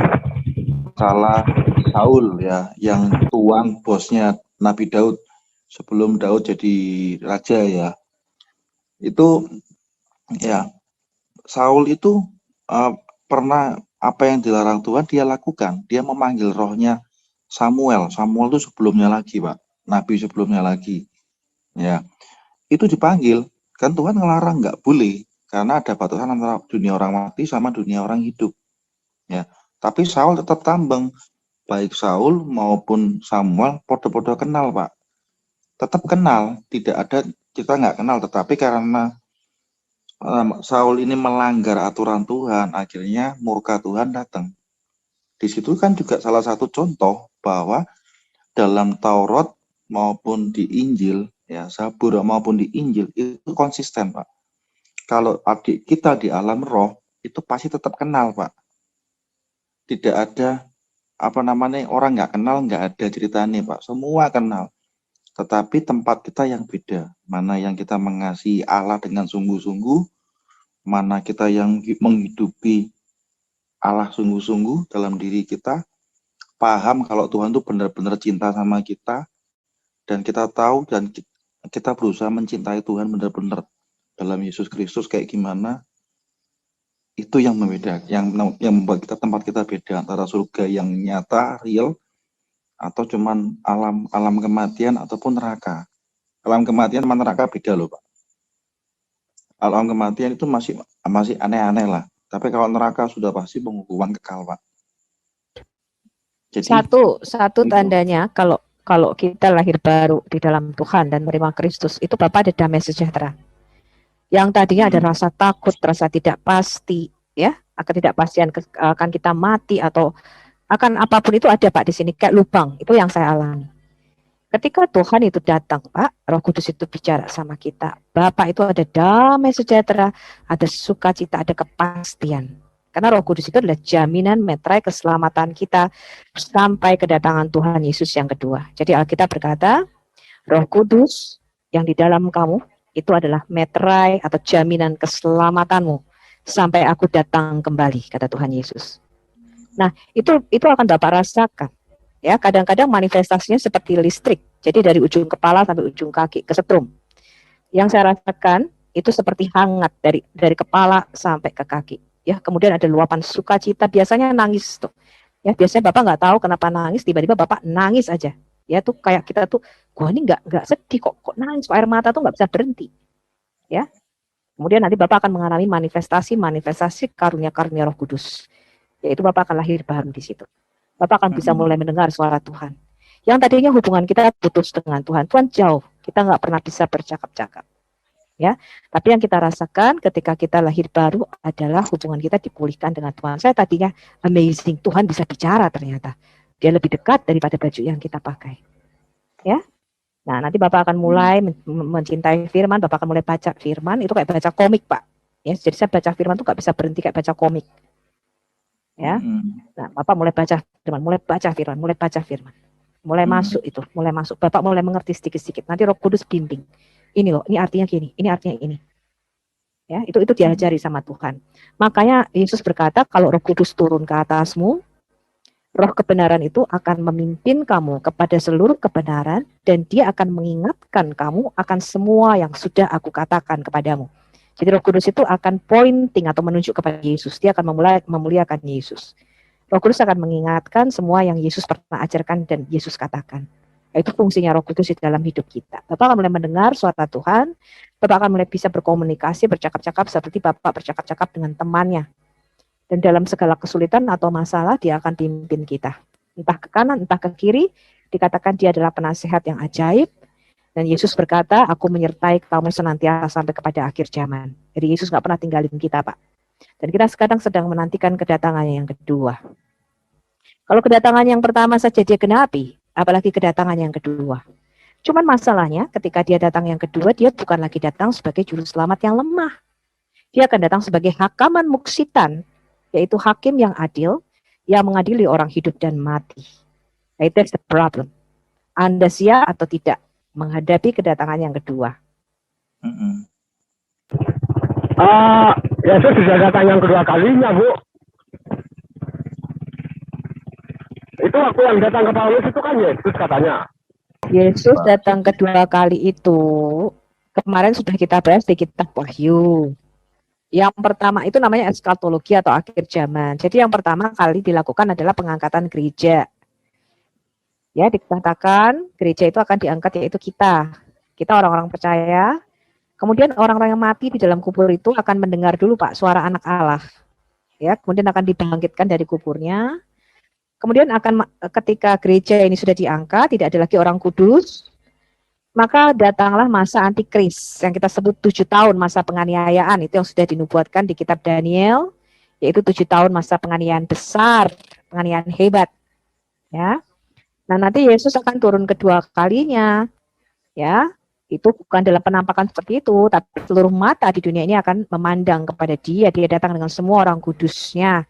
salah Saul ya, yang tuan bosnya Nabi Daud sebelum Daud jadi raja ya. Itu ya Saul itu pernah apa yang dilarang Tuhan dia lakukan. Dia memanggil rohnya Samuel. Samuel itu sebelumnya lagi Pak, Nabi sebelumnya lagi. Ya, itu dipanggil. Kan Tuhan ngelarang nggak boleh karena ada batasan antara dunia orang mati sama dunia orang hidup. Ya, tapi Saul tetap tambeng. Baik Saul maupun Samuel podo-podo kenal Pak. Tetap kenal. Tidak ada kita nggak kenal. Tetapi karena Saul ini melanggar aturan Tuhan, akhirnya murka Tuhan datang. Di situ kan juga salah satu contoh bahwa dalam Taurat maupun di Injil, ya Zabur maupun di Injil itu konsisten Pak. Kalau adik kita di alam roh itu pasti tetap kenal Pak. Tidak ada apa namanya orang nggak kenal, nggak ada ceritanya Pak. Semua kenal. Tetapi tempat kita yang beda. Mana yang kita mengasihi Allah dengan sungguh-sungguh, mana kita yang menghidupi Allah sungguh-sungguh dalam diri kita, paham kalau Tuhan itu benar-benar cinta sama kita, dan kita tahu dan kita berusaha mencintai Tuhan benar-benar dalam Yesus Kristus kayak gimana, itu yang membedakan, yang membuat kita tempat kita beda antara surga yang nyata, real, atau cuman alam kematian ataupun neraka. Alam kematian sama neraka beda loh Pak. Alam kematian itu masih aneh-aneh lah. Tapi kalau neraka sudah pasti penghukuman kekal Pak. Jadi Satu tandanya kalau kita lahir baru di dalam Tuhan dan menerima Kristus, itu Bapak ada damai sejahtera. Yang tadinya ada rasa takut, rasa tidak pasti, ya, akan tidak pastian akan kita mati atau akan apapun itu ada Pak di sini kayak lubang. Itu yang saya alami. Ketika Tuhan itu datang, Pak, Roh Kudus itu bicara sama kita. Bapak itu ada damai sejahtera, ada sukacita, ada kepastian. Karena Roh Kudus itu adalah jaminan meterai keselamatan kita sampai kedatangan Tuhan Yesus yang kedua. Jadi Alkitab berkata, Roh Kudus yang di dalam kamu itu adalah meterai atau jaminan keselamatanmu sampai aku datang kembali, kata Tuhan Yesus. Nah, itu akan Bapak rasakan. Ya, kadang-kadang manifestasinya seperti listrik. Jadi dari ujung kepala sampai ujung kaki kesetrum. Yang saya rasakan itu seperti hangat dari kepala sampai ke kaki. Ya, kemudian ada luapan sukacita. Biasanya nangis tuh. Ya, biasanya Bapak nggak tahu kenapa nangis. Tiba-tiba Bapak nangis aja. Ya, tuh kayak kita tuh, gua ini nggak sedih kok nangis. Air mata tuh nggak bisa berhenti. Ya. Kemudian nanti Bapak akan mengalami manifestasi karunia-karunia Roh Kudus. Yaitu Bapak akan lahir baru di situ. Bapak akan bisa mulai mendengar suara Tuhan. Yang tadinya hubungan kita putus dengan Tuhan, Tuhan jauh, kita nggak pernah bisa bercakap-cakap. Ya, tapi yang kita rasakan ketika kita lahir baru adalah hubungan kita dipulihkan dengan Tuhan. Saya tadinya amazing, Tuhan bisa bicara ternyata. Dia lebih dekat daripada baju yang kita pakai. Ya, nah nanti Bapak akan mulai mencintai firman, Bapak akan mulai baca firman, itu kayak baca komik Pak. Ya, jadi saya baca firman tuh nggak bisa berhenti kayak baca komik. Ya, nah Bapak mulai baca firman, mulai masuk itu, mulai masuk. Bapak mulai mengerti sedikit-sedikit. Nanti Roh Kudus bimbing. Ini loh, ini artinya gini, ini artinya ini. Ya, itu diajari sama Tuhan. Makanya Yesus berkata, kalau Roh Kudus turun ke atasmu, Roh kebenaran itu akan memimpin kamu kepada seluruh kebenaran dan dia akan mengingatkan kamu akan semua yang sudah aku katakan kepadamu. Jadi Roh Kudus itu akan pointing atau menunjuk kepada Yesus. Dia akan memuliakan Yesus. Roh Kudus akan mengingatkan semua yang Yesus pernah ajarkan dan Yesus katakan. Itu fungsinya Roh Kudus di dalam hidup kita. Bapak akan mulai mendengar suara Tuhan. Bapak akan mulai bisa berkomunikasi, bercakap-cakap seperti Bapak bercakap-cakap dengan temannya. Dan dalam segala kesulitan atau masalah, dia akan pimpin kita. Entah ke kanan, entah ke kiri, dikatakan dia adalah penasehat yang ajaib. Dan Yesus berkata, aku menyertai kamu senantiasa sampai kepada akhir zaman. Jadi Yesus nggak pernah tinggalin kita, Pak. Dan kita sekarang sedang menantikan kedatangannya yang kedua. Kalau kedatangan yang pertama saja dia genapi, apalagi kedatangan yang kedua. Cuman masalahnya, ketika dia datang yang kedua, dia bukan lagi datang sebagai juru selamat yang lemah. Dia akan datang sebagai hakaman muksitan, yaitu hakim yang adil, yang mengadili orang hidup dan mati. That's the problem. Anda siap atau tidak menghadapi kedatangan yang kedua? Yesus sudah datang yang kedua kalinya, Bu. Itu waktu yang datang ke Paulus itu kan Yesus katanya. Yesus datang kedua kali itu, kemarin sudah kita bahas di kitab Wahyu. Yang pertama itu namanya eskatologi atau akhir zaman. Jadi yang pertama kali dilakukan adalah pengangkatan gereja. Ya, dikatakan gereja itu akan diangkat yaitu kita. Kita orang-orang percaya. Kemudian orang-orang yang mati di dalam kubur itu akan mendengar dulu Pak suara anak Allah. Ya, kemudian akan dibangkitkan dari kuburnya. Kemudian ketika gereja ini sudah diangkat, tidak ada lagi orang kudus, maka datanglah masa antikris yang kita sebut 7 tahun masa penganiayaan, itu yang sudah dinubuatkan di kitab Daniel, yaitu 7 tahun masa penganiayaan besar, penganiayaan hebat. Ya. Nah, nanti Yesus akan turun kedua kalinya. Ya, itu bukan dalam penampakan seperti itu, tapi seluruh mata di dunia ini akan memandang kepada dia. Dia datang dengan semua orang kudusnya.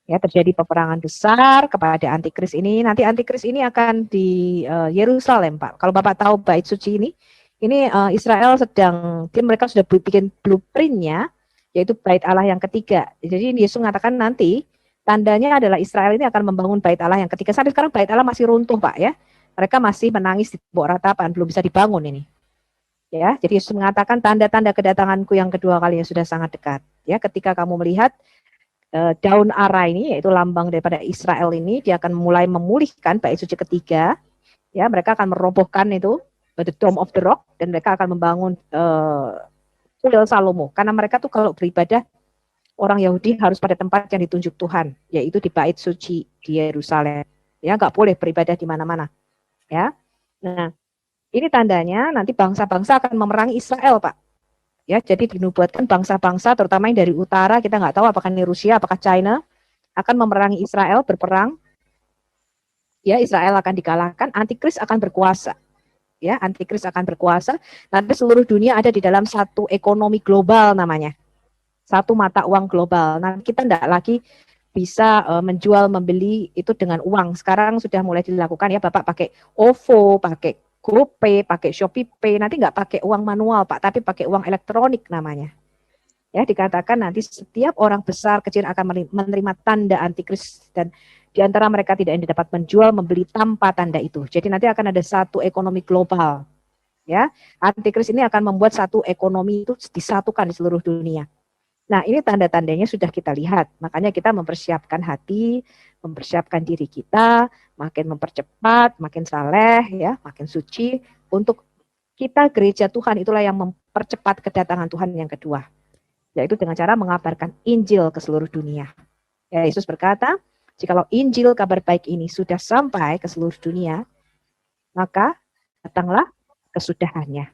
Ya, terjadi peperangan besar kepada antikris ini. Nanti antikris ini akan di Yerusalem, Pak. Kalau Bapak tahu bait suci ini Israel mereka sudah bikin blueprintnya, yaitu bait Allah yang ketiga. Jadi Yesus mengatakan nanti tandanya adalah Israel ini akan membangun bait Allah yang ketiga. Sampai sekarang bait Allah masih runtuh, Pak, ya. Mereka masih menangis di tembok ratapan, belum bisa dibangun ini. Ya, jadi Yesus mengatakan tanda-tanda kedatanganku yang kedua kalinya sudah sangat dekat. Ya, ketika kamu melihat daun ara ini, yaitu lambang daripada Israel ini, dia akan mulai memulihkan bait suci ketiga. Ya, mereka akan merobohkan itu the Dome of the Rock dan mereka akan membangun Kuil Salomo. Karena mereka tuh kalau beribadah orang Yahudi harus pada tempat yang ditunjuk Tuhan, yaitu di bait suci di Yerusalem. Ya, nggak boleh beribadah di mana-mana. Ya, nah ini tandanya nanti bangsa-bangsa akan memerangi Israel, Pak. Ya, jadi dinubuatkan bangsa-bangsa, terutama yang dari utara, kita nggak tahu apakah ini Rusia, apakah China, akan memerangi Israel, berperang. Ya, Israel akan dikalahkan, antikris akan berkuasa. Ya, antikris akan berkuasa. Nanti seluruh dunia ada di dalam satu ekonomi global namanya. Satu mata uang global. Nah, kita tidak lagi bisa menjual, membeli itu dengan uang. Sekarang sudah mulai dilakukan ya, Bapak pakai OVO, pakai GoPay, pakai ShopeePay, nanti nggak pakai uang manual, Pak, tapi pakai uang elektronik namanya. Ya, dikatakan nanti setiap orang besar, kecil akan menerima tanda antikris dan di antara mereka tidak dapat menjual, membeli tanpa tanda itu. Jadi nanti akan ada satu ekonomi global. Ya, antikris ini akan membuat satu ekonomi itu disatukan di seluruh dunia. Nah, ini tanda-tandanya sudah kita lihat. Makanya kita mempersiapkan hati, mempersiapkan diri kita, makin mempercepat, makin saleh, ya, makin suci. Untuk kita gereja Tuhan itulah yang mempercepat kedatangan Tuhan yang kedua. Yaitu dengan cara mengabarkan Injil ke seluruh dunia. Ya, Yesus berkata, Jikalau Injil kabar baik ini sudah sampai ke seluruh dunia, maka datanglah kesudahannya.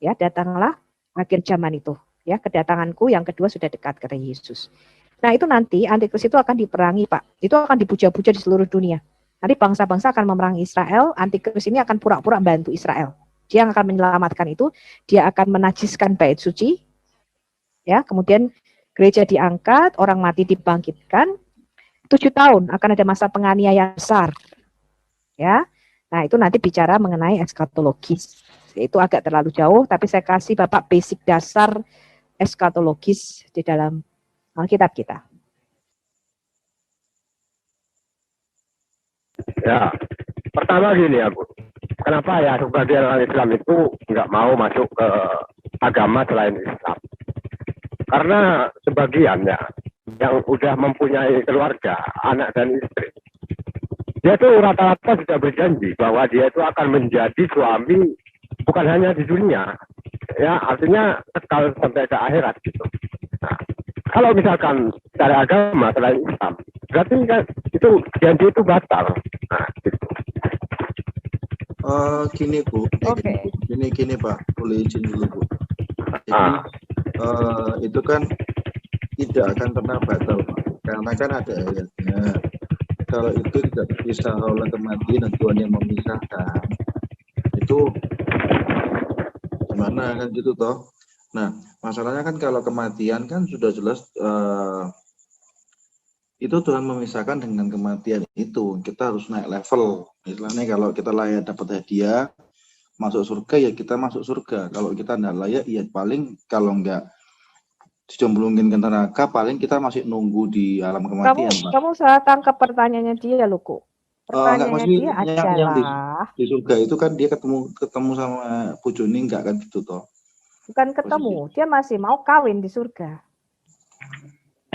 Ya, datanglah akhir zaman itu. Ya, kedatanganku yang kedua sudah dekat, kata Yesus. Nah, itu nanti antikris itu akan diperangi, Pak. Itu akan dipuja-puja di seluruh dunia. Nanti bangsa-bangsa akan memerangi Israel, antikris ini akan pura-pura bantu Israel. Dia yang akan menyelamatkan itu, dia akan menajiskan bait suci, ya, kemudian gereja diangkat, orang mati dibangkitkan, 7 tahun akan ada masa penganiayaan besar, ya. Nah, itu nanti bicara mengenai eskatologis. Itu agak terlalu jauh, tapi saya kasih Bapak basic dasar eskatologis di dalam Alkitab kita. Ya, pertama gini aku. Kenapa ya sebagian orang Islam itu nggak mau masuk ke agama selain Islam? Karena sebagian ya yang udah mempunyai keluarga, anak dan istri, dia tuh rata-rata sudah berjanji bahwa dia itu akan menjadi suami bukan hanya di dunia, ya artinya kekal sampai ke akhirat gitu. Nah, kalau misalkan dari agama selain Islam, berarti kan itu janji itu batal. Nah, gitu. Gini Bu, Oke. gini Pak, boleh izin dulu Bu. Jadi itu kan tidak akan pernah batal Pak, karena kan ada ayatnya. Kalau itu tidak terpisah oleh kematian dan Tuhan yang memisahkan, itu gimana kan gitu toh. Nah, masalahnya kan kalau kematian kan sudah jelas itu Tuhan memisahkan dengan kematian itu. Kita harus naik level. Misalnya kalau kita layak dapat hadiah, masuk surga ya kita masuk surga. Kalau kita tidak layak, ya paling kalau enggak dicemplungin ke neraka, paling kita masih nunggu di alam kematian, Pak. Kamu salah tangkap pertanyaannya dia, loh, kok. Enggak, Pertanyaannya maksudnya dia yang adalah di surga itu kan dia ketemu sama Bu Joni enggak kan gitu toh. bukan ketemu, dia masih mau kawin di surga.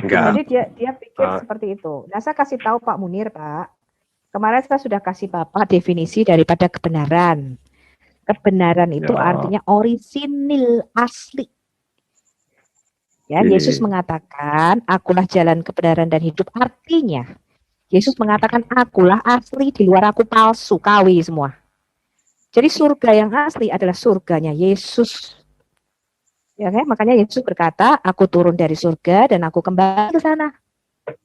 Enggak. Jadi dia pikir seperti itu. Nah, saya kasih tahu Pak Munir, Pak. Kemarin saya sudah kasih Bapak definisi daripada kebenaran. Kebenaran itu artinya orisinil, asli. Ya, Yesus mengatakan, akulah jalan kebenaran dan hidup. Artinya, Yesus mengatakan, akulah asli, di luar aku palsu, KW semua. Jadi surga yang asli adalah surganya Yesus. Ya, kan? Makanya Yesus berkata, aku turun dari surga dan aku kembali ke sana.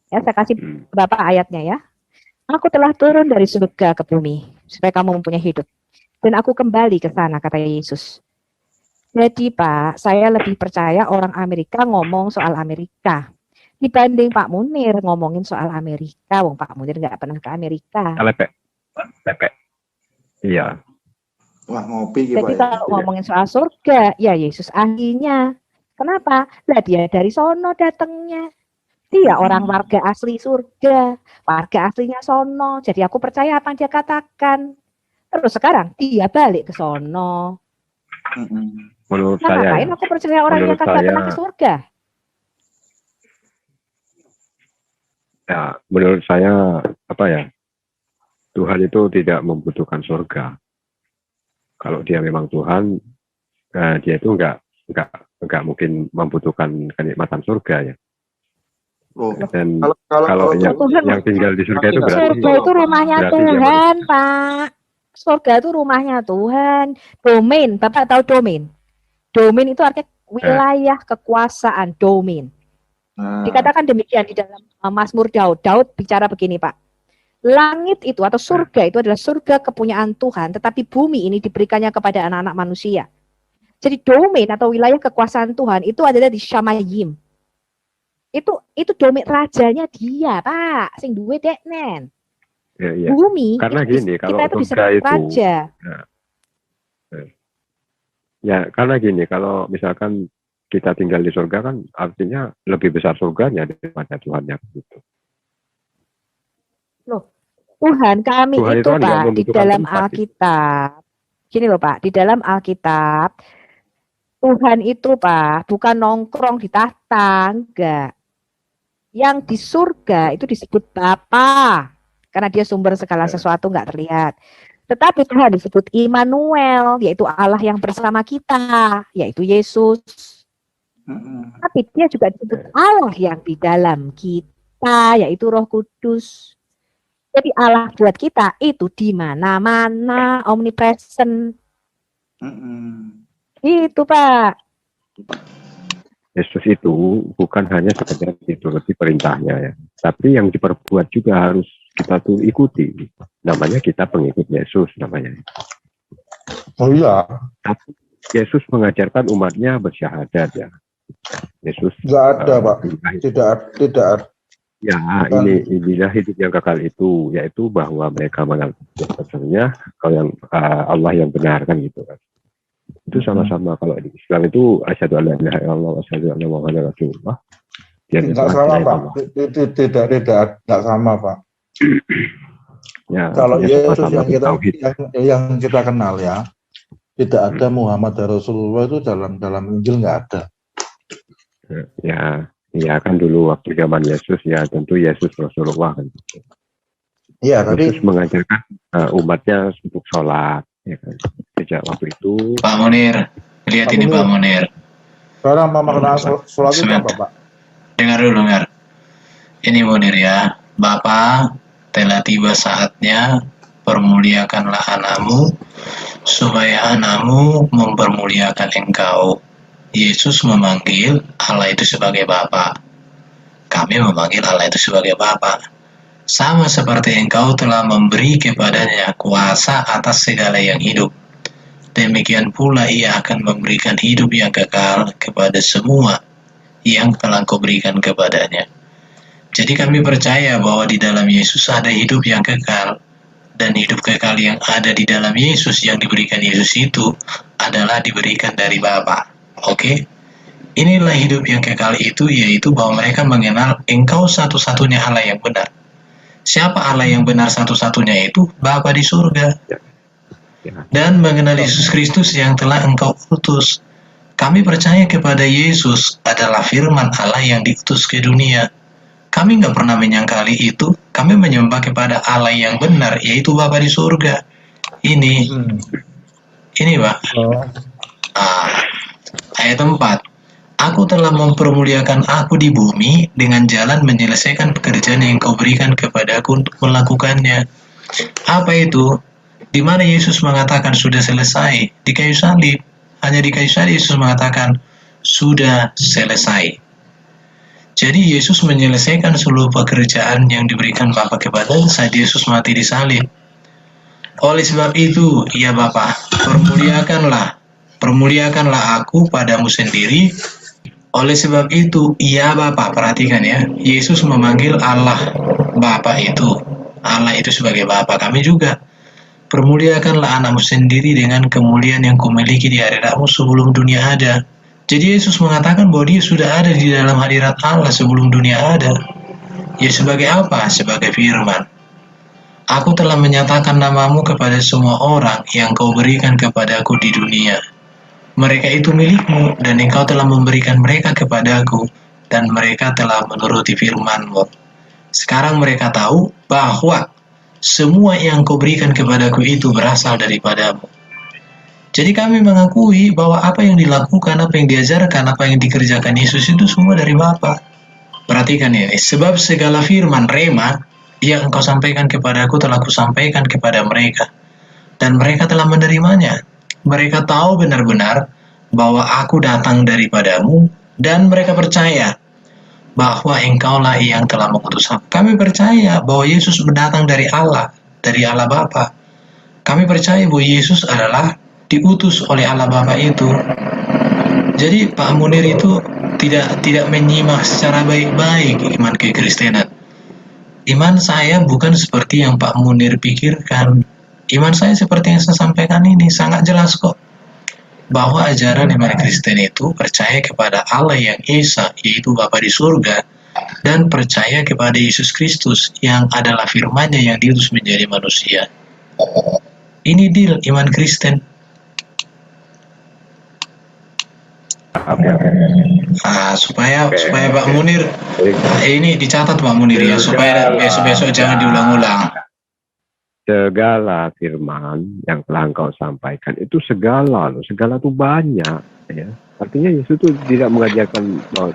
Ya, saya kasih Bapak ayatnya ya. Aku telah turun dari surga ke bumi supaya kamu mempunyai hidup. Dan aku kembali ke sana, kata Yesus. Jadi Pak, saya lebih percaya orang Amerika ngomong soal Amerika dibanding Pak Munir ngomongin soal Amerika. Wong Pak Munir nggak pernah ke Amerika. Lepek. Iya. Wah, ngopi Jadi kalau ngomongin soal surga, ya Yesus ahlinya. Kenapa? Lah dia dari sono datangnya. Dia orang warga asli surga, warga aslinya sono. Jadi aku percaya apa yang dia katakan. Terus sekarang dia balik ke sono. Menurut nah, saya, ngapain aku percaya orang yang kagak pernah ke surga? Ya, menurut saya apa ya? Tuhan itu tidak membutuhkan surga. Kalau dia memang Tuhan, dia itu enggak mungkin membutuhkan kenikmatan surga ya. Dan kalau yang tinggal di surga itu berarti surga itu rumahnya Tuhan, Pak. Surga itu rumahnya Tuhan. Domain, Bapak tahu domain? Domain itu artinya wilayah kekuasaan, domain. Dikatakan demikian di dalam Mazmur Daud. Daud bicara begini, Pak. Langit itu atau surga itu adalah surga kepunyaan Tuhan, tetapi bumi ini diberikannya kepada anak-anak manusia. Jadi domain atau wilayah kekuasaan Tuhan itu adalah di Shamayim. Itu domain rajanya dia, Pak. Sing duwe deknen. Ya. Bumi karena itu gini, kalau kita itu surga itu raja. Ya, karena gini, kalau misalkan kita tinggal di surga kan artinya lebih besar surganya daripada Tuhannya gitu. Loh, Tuhan kami Tuhan itu Pak di dalam Alkitab. Gini loh Pak, di dalam Alkitab Tuhan itu Pak bukan nongkrong di tahta, enggak. Yang di surga itu disebut Bapa, karena dia sumber segala sesuatu enggak terlihat. Tetapi Tuhan disebut Immanuel, yaitu Allah yang bersama kita, yaitu Yesus. Tapi dia juga disebut Allah yang di dalam kita, yaitu Roh Kudus. Jadi Allah buat kita itu di mana-mana, omnipresent. Itu Pak. Yesus itu bukan hanya sekedar dituruti perintahnya ya, tapi yang diperbuat juga harus kita tuh ikuti. Namanya kita pengikut Yesus namanya. Oh iya. Tapi Yesus mengajarkan umatnya bersyahadat ya. Yesus Nggak ada Pak. Tidak. Ya, inilah hidup yang kekal itu, yaitu bahwa mereka mengajarkannya kalau yang Allah yang benar kan gitu kan. Itu sama-sama kalau di Islam itu asyhadu alla ilaha illallah wa asyhadu anna muhammadar rasulullah. Nggak sama Pak. Tidak nggak sama Pak. Ya, Kalau Yesus yang yang kita kenal ya, tidak ada Muhammad Rasulullah itu dalam Injil nggak ada. Ya kan dulu waktu zaman Yesus ya tentu Yesus Rasulullah kan. Iya, tapi Yesus mengajarkan umatnya untuk sholat ya kan. Sejak waktu itu Pak Munir, lihat ini Pak Munir. Sekarang makna sholat itu apa Pak? Dengar dulu, Mer. Ini Munir ya. Bapak, telah tiba saatnya permuliakanlah anakmu, supaya anakmu mempermuliakan engkau. Yesus memanggil Allah itu sebagai Bapa. Kami memanggil Allah itu sebagai Bapa. Sama seperti engkau telah memberi kepadanya kuasa atas segala yang hidup. Demikian pula ia akan memberikan hidup yang kekal kepada semua yang telah kau berikan kepadanya. Jadi kami percaya bahwa di dalam Yesus ada hidup yang kekal. Dan hidup kekal yang ada di dalam Yesus yang diberikan Yesus itu adalah diberikan dari Bapa. Oke? Inilah hidup yang kekal itu, yaitu bahwa mereka mengenal engkau satu-satunya Allah yang benar. Siapa Allah yang benar satu-satunya itu? Bapa di surga. Dan mengenal Yesus Kristus yang telah engkau utus. Kami percaya kepada Yesus adalah firman Allah yang diutus ke dunia. Kami nggak pernah menyangkali itu. Kami menyembah kepada Allah yang benar, yaitu Bapa di surga. Ini Pak. Ayat 4. Aku telah mempermuliakan aku di bumi dengan jalan menyelesaikan pekerjaan yang kau berikan kepadaku untuk melakukannya. Apa itu? Di mana Yesus mengatakan sudah selesai? Di kayu salib. Hanya di kayu salib Yesus mengatakan sudah selesai. Jadi Yesus menyelesaikan seluruh pekerjaan yang diberikan Bapa kepadanya saat Yesus mati di salib. Oleh sebab itu, ya Bapa, permuliakanlah aku padamu sendiri. Oleh sebab itu, ya Bapa, perhatikan ya, Yesus memanggil Allah Bapa itu. Allah itu sebagai Bapa, kami juga. Permuliakanlah anakmu sendiri dengan kemuliaan yang kumiliki di hadiratmu sebelum dunia ada. Jadi Yesus mengatakan bahwa dia sudah ada di dalam hadirat Allah sebelum dunia ada. Ya sebagai apa? Sebagai firman. Aku telah menyatakan namamu kepada semua orang yang kau berikan kepadaku di dunia. Mereka itu milikmu dan engkau telah memberikan mereka kepadaku dan mereka telah menuruti firman-Mu. Sekarang mereka tahu bahwa semua yang kau berikan kepadaku itu berasal daripadamu. Jadi kami mengakui bahwa apa yang dilakukan, apa yang diajarkan, apa yang dikerjakan Yesus itu semua dari Bapa. Perhatikan ini, sebab segala firman rema yang engkau sampaikan kepadaku telah kusampaikan kepada mereka. Dan mereka telah menerimanya. Mereka tahu benar-benar bahwa aku datang daripadamu dan mereka percaya bahwa engkaulah yang telah mengutus aku. Kami percaya bahwa Yesus datang dari Allah Bapa. Kami percaya bahwa Yesus adalah diutus oleh Allah Bapa itu. Jadi Pak Munir itu tidak menyimak secara baik-baik iman kekristenan. Iman saya bukan seperti yang Pak Munir pikirkan. Iman saya seperti yang saya sampaikan ini, sangat jelas kok. Bahwa ajaran iman Kristen itu percaya kepada Allah yang Esa, yaitu Bapa di surga, dan percaya kepada Yesus Kristus yang adalah firman-Nya yang diutus menjadi manusia. Ini deal iman Kristen. Supaya Pak Munir ini dicatat Pak Munir ya, supaya besok-besok jangan diulang-ulang. Segala firman yang telah engkau sampaikan itu segala itu banyak ya. Artinya Yesus itu tidak mengajarkan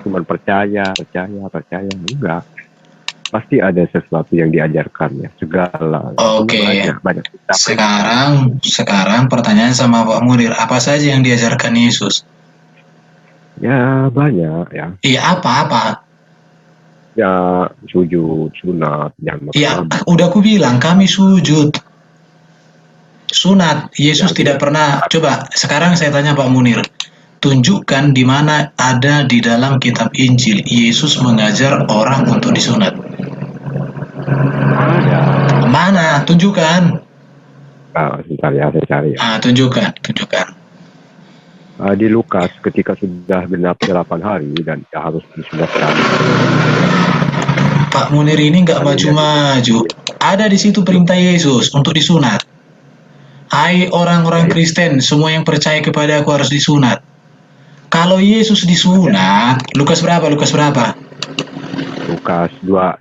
cuma percaya enggak. pasti ada sesuatu yang diajarkannya, segala. Oke. Banyak. Sekarang pertanyaan sama Pak Munir, apa saja yang diajarkan Yesus? Ya banyak ya. Iya, apa? Ya sujud, sunat, jangan Ya, makan. udah aku bilang kami sujud. Sunat, Yesus tidak pernah. Coba sekarang saya tanya Pak Munir, tunjukkan di mana ada di dalam kitab Injil Yesus mengajar orang untuk disunat. Ada. Mana? Tunjukkan. Sebentar ya, saya cari ya. Tunjukkan. Di Lukas ketika sudah genap 8 hari dan harus disunatkan. Pak Munir ini nggak maju-maju. Ada di situ perintah Yesus untuk disunat. Hai orang-orang Kristen, semua yang percaya kepada aku harus disunat. Kalau Yesus disunat, Lukas berapa? Lukas 2:21.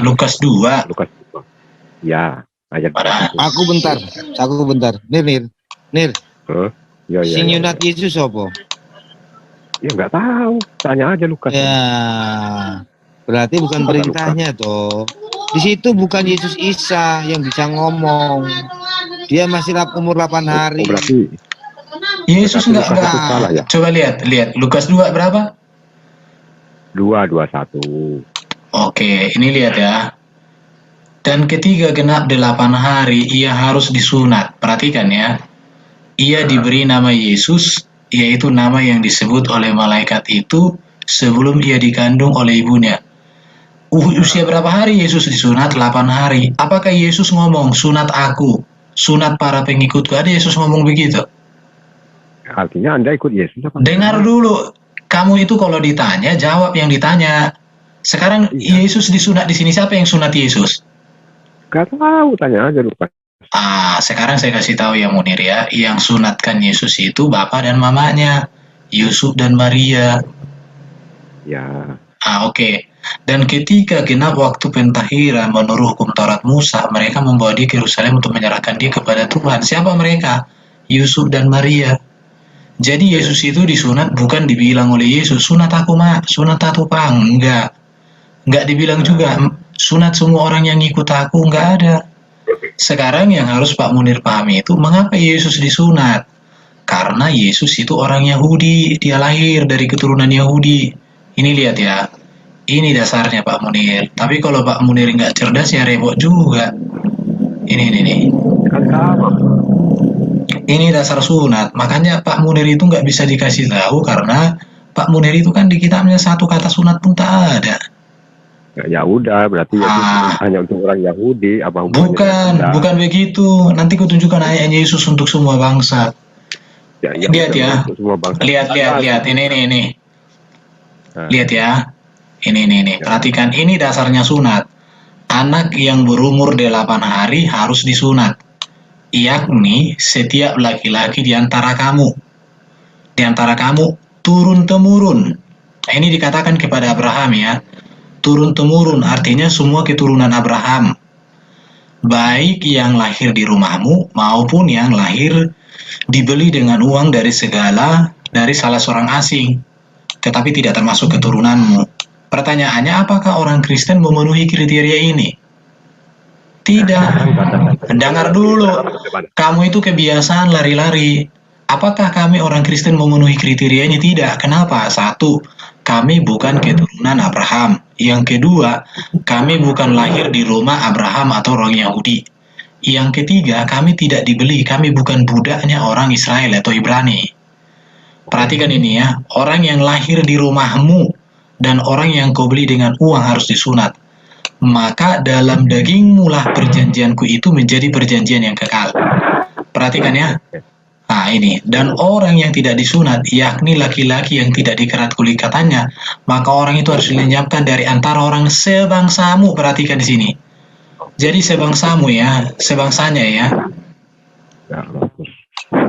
Lukas 2. Lukas 2. Ya, ayat. Aku bentar. Nir. Ya. Sing nyunat Yesus apa? Ya nggak tahu. Tanya aja Lukas. Ya. Berarti bukan perintahnya toh. Di situ bukan Yesus Isa yang bisa ngomong. Dia masih umur 8 hari. Berarti Yesus enggak. salah ya? Coba lihat Lukas 2 berapa? 2:21. Oke, ini lihat ya. Dan ketika genap 8 hari ia harus disunat. Perhatikan ya. Ia diberi nama Yesus, yaitu nama yang disebut oleh malaikat itu sebelum ia dikandung oleh ibunya. Usia berapa hari Yesus disunat? 8 hari. Apakah Yesus ngomong, sunat aku, sunat para pengikutku? Ada Yesus ngomong begitu? Artinya Anda ikut Yesus apa? Dengar dulu. Kamu itu kalau ditanya, jawab yang ditanya. Sekarang Yesus disunat di sini, siapa yang sunat Yesus? Gak tahu, tanya aja Lukas. Sekarang saya kasih tahu ya Munir ya. Yang sunatkan Yesus itu bapak dan mamanya, Yusuf dan Maria. Ya. Oke. Dan ketika genap waktu pentahiran menurut hukum Taurat Musa, mereka membawa dia ke Yerusalem untuk menyerahkan dia kepada Tuhan. Siapa mereka? Yusuf dan Maria. Jadi Yesus itu disunat bukan dibilang oleh Yesus, sunat aku mak, sunat aku pang. Enggak dibilang juga, sunat semua orang yang ikut aku, enggak ada. Sekarang yang harus Pak Munir pahami itu, mengapa Yesus disunat? Karena Yesus itu orang Yahudi, dia lahir dari keturunan Yahudi. Ini lihat ya. Ini dasarnya Pak Munir. Tapi kalau Pak Munir nggak cerdas ya repot juga. Ini. Ini dasar sunat. Makanya Pak Munir itu nggak bisa dikasih tahu karena Pak Munir itu kan di kitabnya satu kata sunat pun tak ada. Ya udah, berarti hanya untuk orang Yahudi. Apa hubungannya? Bukan begitu. Nanti kutunjukkan ayatnya Yesus untuk semua bangsa. Lihat ya. Lihat. Ini. Lihat ya. Ini. Perhatikan, ini dasarnya sunat. Anak yang berumur 8 hari harus disunat. Yakni setiap laki-laki di antara kamu. Turun-temurun. Ini dikatakan kepada Abraham ya. Turun-temurun artinya semua keturunan Abraham. Baik yang lahir di rumahmu maupun yang lahir dibeli dengan uang dari salah seorang asing. Tetapi tidak termasuk keturunanmu. Pertanyaannya, apakah orang Kristen memenuhi kriteria ini? Tidak. Dengar dulu. Kamu itu kebiasaan lari-lari. Apakah kami orang Kristen memenuhi kriteria ini? Tidak. Kenapa? 1. Kami bukan keturunan Abraham. Yang kedua, kami bukan lahir di rumah Abraham atau orang Yahudi. Yang ketiga, kami tidak dibeli. Kami bukan budaknya orang Israel atau Ibrani. Perhatikan ini ya. Orang yang lahir di rumahmu dan orang yang kau beli dengan uang harus disunat. Maka dalam dagingmu lah perjanjianku itu menjadi perjanjian yang kekal. Perhatikan ya. Ini. Dan orang yang tidak disunat, yakni laki-laki yang tidak dikerat kulit katanya, maka orang itu harus dilenyapkan dari antara orang sebangsamu. Perhatikan di sini. Jadi sebangsamu ya, sebangsanya ya.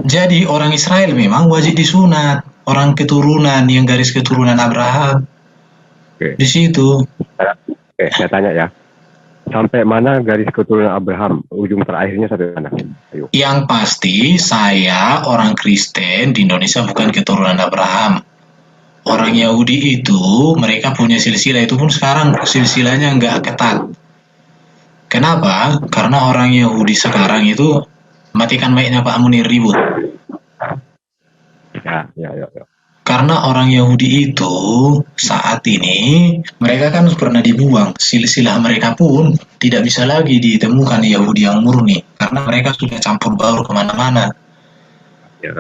Jadi orang Israel memang wajib disunat. Orang keturunan yang garis keturunan Abraham. Di situ. Saya tanya ya. Sampai mana garis keturunan Abraham? Ujung terakhirnya sampai mana? Ayo. Yang pasti saya orang Kristen di Indonesia bukan keturunan Abraham. orang Yahudi itu mereka punya silsilah, itu pun sekarang silsilahnya nggak ketat. Kenapa? Karena orang Yahudi sekarang itu matikan mic-nya Pak Munir, ribut. Ya. Karena orang Yahudi itu saat ini mereka kan pernah dibuang, silsilah mereka pun tidak bisa lagi ditemukan Yahudi yang murni karena mereka sudah campur baur kemana-mana. Ya.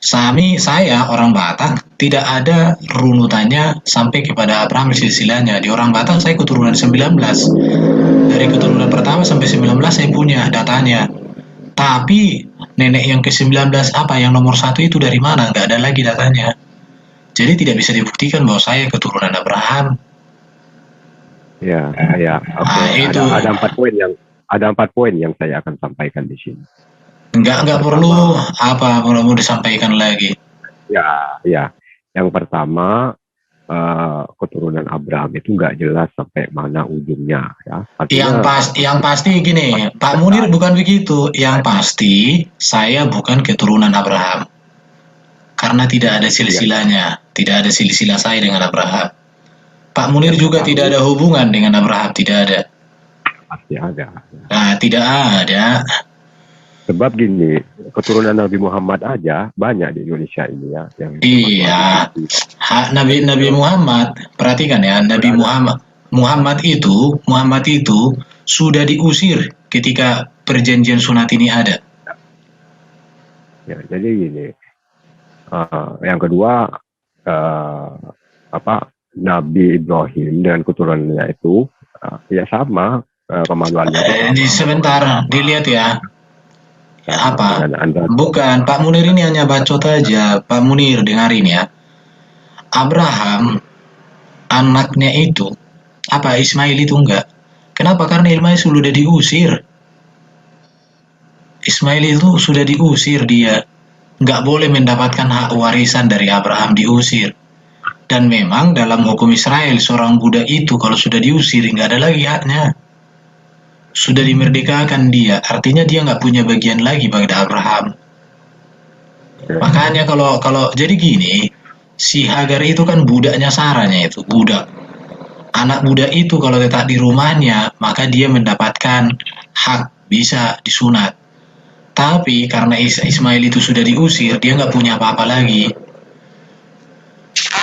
Saya orang Batak tidak ada runutannya sampai kepada Abraham silsilahnya. Di orang Batak saya keturunan 19. Dari keturunan pertama sampai 19 saya punya datanya. Tapi nenek yang ke-19 apa yang nomor 1 itu dari mana? Nggak ada lagi datanya. Jadi tidak bisa dibuktikan bahwa saya keturunan Abraham. Ya. Oke. Itu. Ada 4 poin yang saya akan sampaikan di sini. Nggak perlu perlu disampaikan lagi. Ya. Yang pertama, keturunan Abraham itu nggak jelas sampai mana ujungnya, ya. Yang pasti gini, Pak Munir bukan begitu. Yang pasti saya bukan keturunan Abraham. Karena tidak ada silsilahnya, tidak ada silsilah saya dengan Abraham. Pak Munir juga tidak ada hubungan dengan Abraham, tidak ada. Pasti ada. Nah, tidak ada. Sebab gini, keturunan Nabi Muhammad aja banyak di Indonesia ini ya. Iya. Nabi Muhammad, perhatikan ya, Nabi Muhammad itu sudah diusir ketika perjanjian sunat ini ada. Ya, jadi gini. Yang kedua, Nabi Ibrahim dengan keturunannya itu ya sama kemaluannya. Sebentar, dilihat ya. Apa? Bukan, Pak Munir ini hanya bacot aja. Pak Munir dengarin ya. Abraham anaknya itu Ismail itu enggak. Kenapa? Karena Ismail sudah diusir. Ismail itu sudah diusir, dia nggak boleh mendapatkan hak warisan dari Abraham, diusir. Dan memang dalam hukum Israel seorang budak itu kalau sudah diusir nggak ada lagi haknya. Sudah dimerdekakan dia, artinya dia nggak punya bagian lagi pada Abraham. Makanya kalau jadi gini, si Hagar itu kan budaknya Sarahnya, itu budak. Anak budak itu kalau tetap di rumahnya, maka dia mendapatkan hak bisa disunat. Tapi karena Ismail itu sudah diusir, dia nggak punya apa-apa lagi.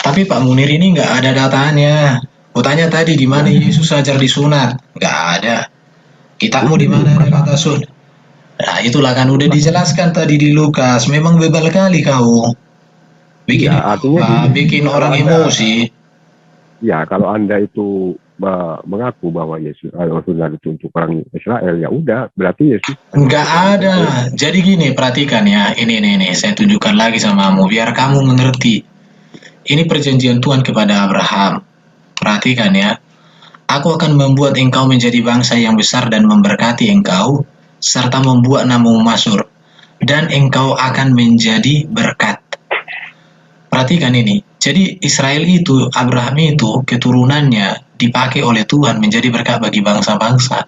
Tapi Pak Munir ini nggak ada datanya. Kutanya tadi di mana Yesus ajar disunat, nggak ada. Kitabmu di mana ada kata sun? Nah itulah kan udah dijelaskan tadi di Lukas. Memang bebal kali kau. Bikin orang emosi. Ya kalau Anda itu mengaku bahwa Yesus sunat itu untuk orang Israel, ya udah berarti Yesus nggak ada. Jadi gini, perhatikan ya, ini saya tunjukkan lagi samamu biar kamu mengerti. Ini perjanjian Tuhan kepada Abraham. Perhatikan ya, aku akan membuat engkau menjadi bangsa yang besar dan memberkati engkau serta membuat namamu masyhur dan engkau akan menjadi berkat. Perhatikan ini. Jadi Israel itu, Abraham itu keturunannya dipakai oleh Tuhan menjadi berkat bagi bangsa-bangsa.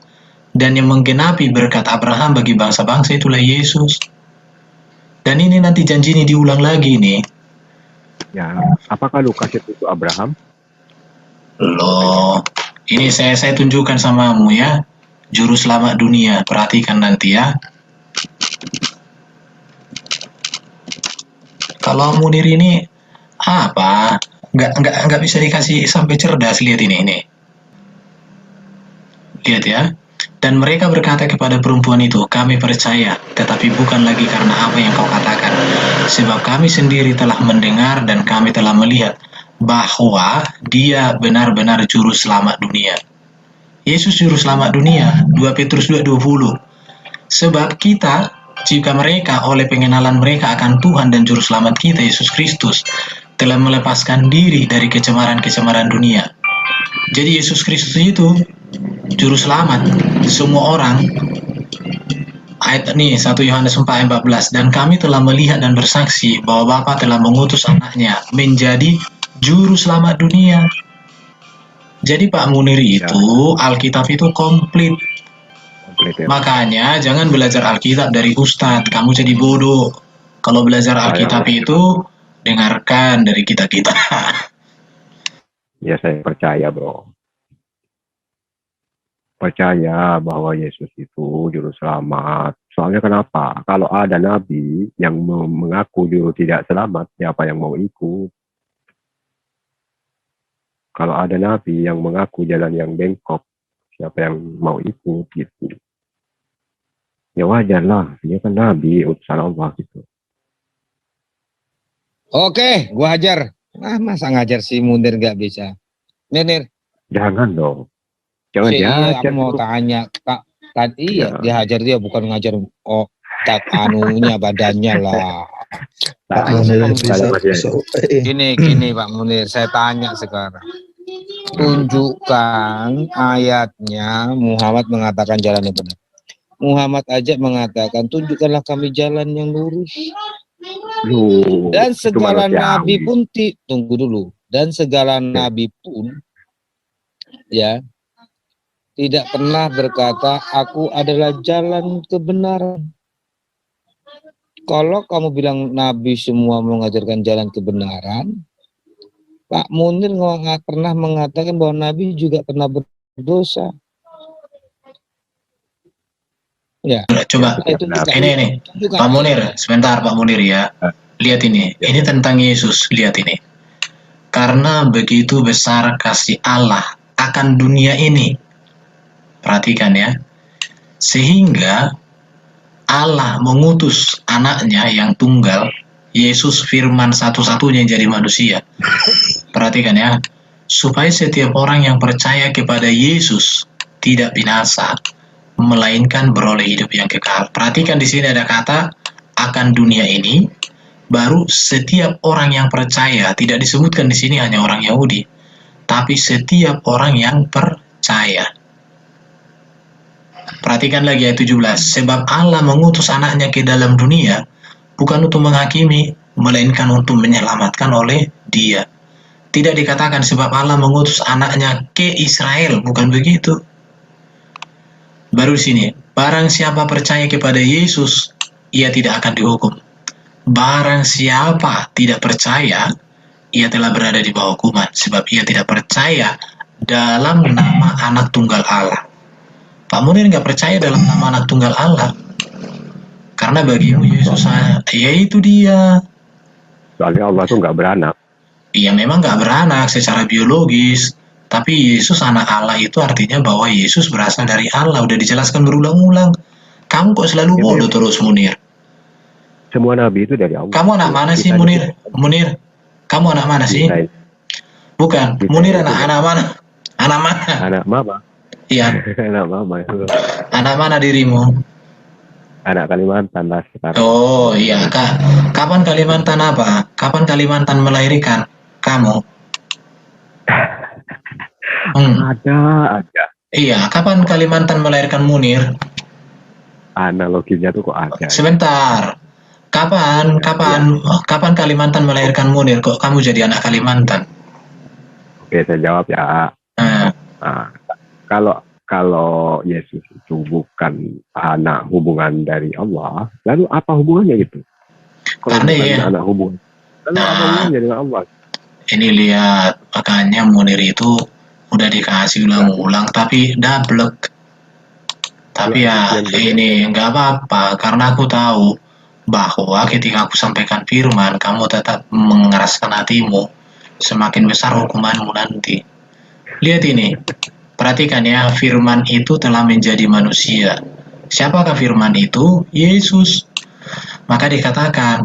Dan yang menggenapi berkat Abraham bagi bangsa-bangsa itulah Yesus. Dan ini nanti janji ini diulang lagi nih. Ya, apakah Lukas itu Abraham? Loh, ini saya tunjukkan samamu ya. Juru selamat dunia, perhatikan nanti ya. Kalau Munir ini nggak bisa dikasih sampai cerdas. Lihat ini lihat ya. Dan mereka berkata kepada perempuan itu, kami percaya, tetapi bukan lagi karena apa yang kau katakan, sebab kami sendiri telah mendengar dan kami telah melihat bahwa dia benar-benar juru selamat dunia. Yesus juru selamat dunia, 2 Petrus 2:20. Sebab kita, jika mereka oleh pengenalan mereka akan Tuhan dan juru selamat kita Yesus Kristus telah melepaskan diri dari kecemaran-kecemaran dunia. Jadi Yesus Kristus itu juru selamat semua orang. Ayat nih 1 Yohanes 4:14, dan kami telah melihat dan bersaksi bahwa Bapa telah mengutus anaknya menjadi juru selamat dunia. Jadi Pak Munir itu Alkitab itu komplit. Makanya jangan belajar Alkitab dari Ustadz, kamu jadi bodoh. Kalau belajar Alkitab itu dengarkan dari kita. Ya saya percaya, bro. Percaya bahwa Yesus itu juru selamat. Soalnya kenapa? Kalau ada nabi yang mengaku juru tidak selamat, siapa yang mau ikut? Kalau ada nabi yang mengaku jalan yang bengkok, siapa yang mau ikut gitu? Ya wajar lah, dia kan nabi utusan Allah gitu. Oke, gua hajar. Masa ngajar si Munir nggak bisa? Nir. Jangan dong. Jangan Iya, aku diajar mau dulu. tanya, Kak. Tadi Iya. dia hajar, dia bukan ngajar anunya badannya lah. Pak Ayo, Munir Om. bisa. Gini Pak Munir, saya tanya sekarang. Tunjukkan ayatnya Muhammad mengatakan jalan yang benar. Muhammad aja mengatakan, tunjukkanlah kami jalan yang lurus. Loh, Dan itu segala nabi manusiawi. pun tunggu dulu. Dan segala nabi pun ya tidak pernah berkata aku adalah jalan kebenaran. Kalau kamu bilang nabi semua mengajarkan jalan kebenaran, Pak Munir nggak pernah mengatakan bahwa nabi juga pernah berdosa. Ya, Coba itu ini Pak Munir, sebentar Pak Munir ya. Lihat ini tentang Yesus, lihat ini. Karena begitu besar kasih Allah akan dunia ini. Perhatikan ya. Sehingga Allah mengutus anaknya yang tunggal, Yesus firman satu-satunya yang jadi manusia. Perhatikan ya. Supaya setiap orang yang percaya kepada Yesus tidak binasa, melainkan beroleh hidup yang kekal. Perhatikan di sini ada kata akan dunia ini. Baru setiap orang yang percaya, tidak disebutkan di sini hanya orang Yahudi, tapi setiap orang yang percaya. Perhatikan lagi ayat 17. Sebab Allah mengutus anaknya ke dalam dunia, bukan untuk menghakimi, melainkan untuk menyelamatkan oleh Dia. Tidak dikatakan sebab Allah mengutus anaknya ke Israel, bukan begitu. Baru di sini, barang siapa percaya kepada Yesus, ia tidak akan dihukum. Barang siapa tidak percaya, ia telah berada di bawah hukuman, sebab ia tidak percaya dalam nama anak tunggal Allah. Pak Munir nggak percaya dalam nama anak tunggal Allah, karena bagimu Yesus, yaitu Dia. Soalnya Allah tuh nggak beranak. Iya memang nggak beranak secara biologis, tapi Yesus anak Allah itu artinya bahwa Yesus berasal dari Allah. Udah dijelaskan berulang-ulang. Kamu kok selalu bodoh terus, Munir? Semua nabi itu dari Allah. Kamu anak mana sih, Munir? Munir, kamu anak mana sih? Bukan, Munir anak mana? Anak mana? Anak mama. Iya. Anak mama. Anak mana dirimu? Anak Kalimantan lah sekarang. Oh iya, Kak. Kapan Kalimantan apa? Kapan Kalimantan melahirkan kamu? Ada. Iya, kapan Kalimantan melahirkan Munir? Analoginya tuh kok ada. Sebentar. Kapan Kalimantan melahirkan Munir? Kok kamu jadi anak Kalimantan? Oke, saya jawab ya. Nah, kalau Yesus itu bukan anak hubungan dari Allah, lalu apa hubungannya gitu? Kalau Karena bukan ya, anak hubungan, lalu apa hubungannya dengan Allah? Ini lihat, makanya Munir itu udah dikasih ulang-ulang, tapi dablek. Tapi ya ini nggak apa-apa, karena aku tahu bahwa ketika aku sampaikan firman, kamu tetap mengeraskan hatimu, semakin besar hukumanmu nanti. Lihat ini, perhatikan ya, firman itu telah menjadi manusia. Siapakah firman itu? Yesus. Maka dikatakan,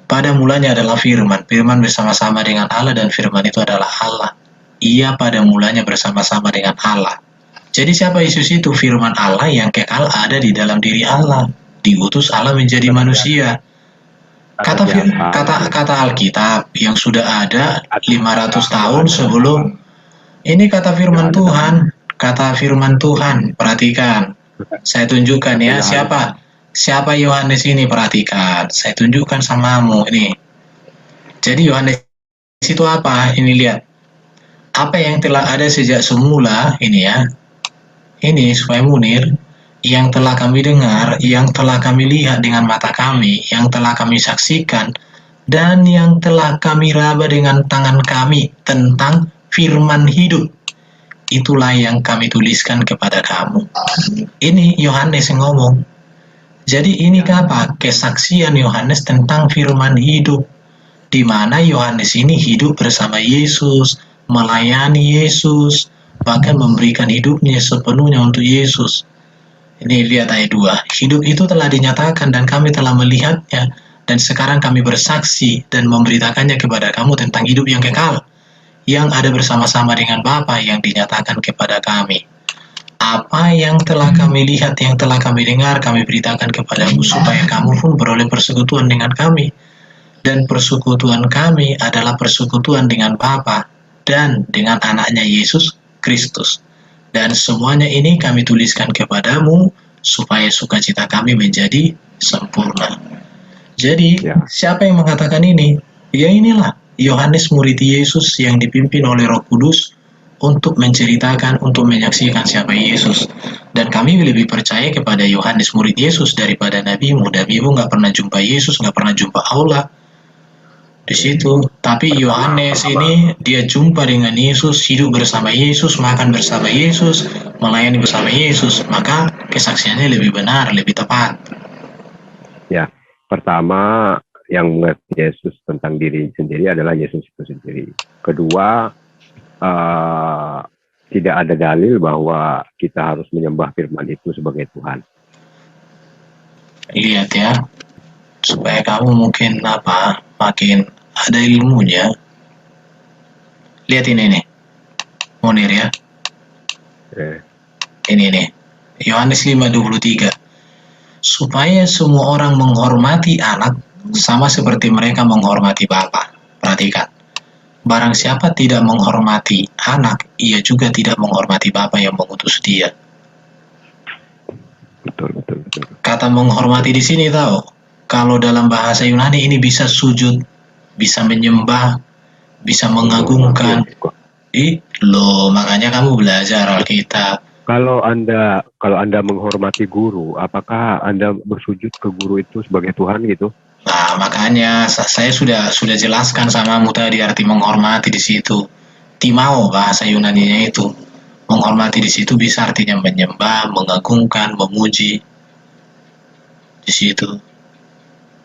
pada mulanya adalah firman. Firman bersama-sama dengan Allah dan firman itu adalah Allah. Ia pada mulanya bersama-sama dengan Allah. Jadi siapa Yesus itu? Firman Allah yang kekal ada di dalam diri Allah. Diutus Allah menjadi manusia. Kata Alkitab yang sudah ada 500 tahun sebelum ini kata firman Tuhan. Kata firman Tuhan. Perhatikan. Saya tunjukkan ya siapa Yohanes ini, perhatikan. Saya tunjukkan samamu ini. Jadi Yohanes itu apa? Ini lihat. Apa yang telah ada sejak semula ini ya. Ini supaya Munir, yang telah kami dengar, yang telah kami lihat dengan mata kami, yang telah kami saksikan, dan yang telah kami raba dengan tangan kami tentang firman hidup. Itulah yang kami tuliskan kepada kamu. Ini Yohanes yang ngomong. Jadi ini apa? Kesaksian Yohanes tentang firman hidup. Di mana Yohanes ini hidup bersama Yesus, melayani Yesus, bahkan memberikan hidupnya sepenuhnya untuk Yesus. Ini lihat ayat 2. Hidup itu telah dinyatakan dan kami telah melihatnya, dan sekarang kami bersaksi dan memberitakannya kepada kamu tentang hidup yang kekal, yang ada bersama-sama dengan Bapa yang dinyatakan kepada kami. Apa yang telah kami lihat, yang telah kami dengar, kami beritakan kepadamu supaya kamu pun beroleh persekutuan dengan kami. Dan persekutuan kami adalah persekutuan dengan Bapa dan dengan anaknya Yesus Kristus. Dan semuanya ini kami tuliskan kepadamu supaya sukacita kami menjadi sempurna. Jadi, siapa yang mengatakan ini? Ya inilah Yohanes murid Yesus yang dipimpin oleh Roh Kudus untuk menceritakan, untuk menyaksikan siapa Yesus. Dan kami lebih percaya kepada Yohanes murid Yesus daripada nabimu. Nabimu nggak pernah jumpa Yesus, nggak pernah jumpa Allah di situ. Tapi Yohanes ini dia jumpa dengan Yesus, hidup bersama Yesus, makan bersama Yesus, melayani bersama Yesus. Maka kesaksiannya lebih benar, lebih tepat. Ya, pertama yang mengerti Yesus tentang diri sendiri adalah Yesus itu sendiri. Kedua, tidak ada dalil bahwa kita harus menyembah firman itu sebagai Tuhan. Lihat ya, supaya kamu mungkin makin ada ilmunya. Lihat ini nih, Munir ya. Ini nih, Yohanes 5:23. Supaya semua orang menghormati anak sama seperti mereka menghormati Bapa. Perhatikan, barang siapa tidak menghormati anak, ia juga tidak menghormati Bapa yang mengutus dia. Betul. Kata menghormati di sini tahu, kalau dalam bahasa Yunani ini bisa sujud, bisa menyembah, bisa mengagungkan. Makanya kamu belajar Alkitab. Kalau Anda menghormati guru, apakah Anda bersujud ke guru itu sebagai Tuhan gitu? Nah, makanya saya sudah jelaskan samamu tadi arti menghormati di situ. Timao bahasa Yunaninya itu. Menghormati di situ bisa artinya menyembah, mengagungkan, memuji. Di situ.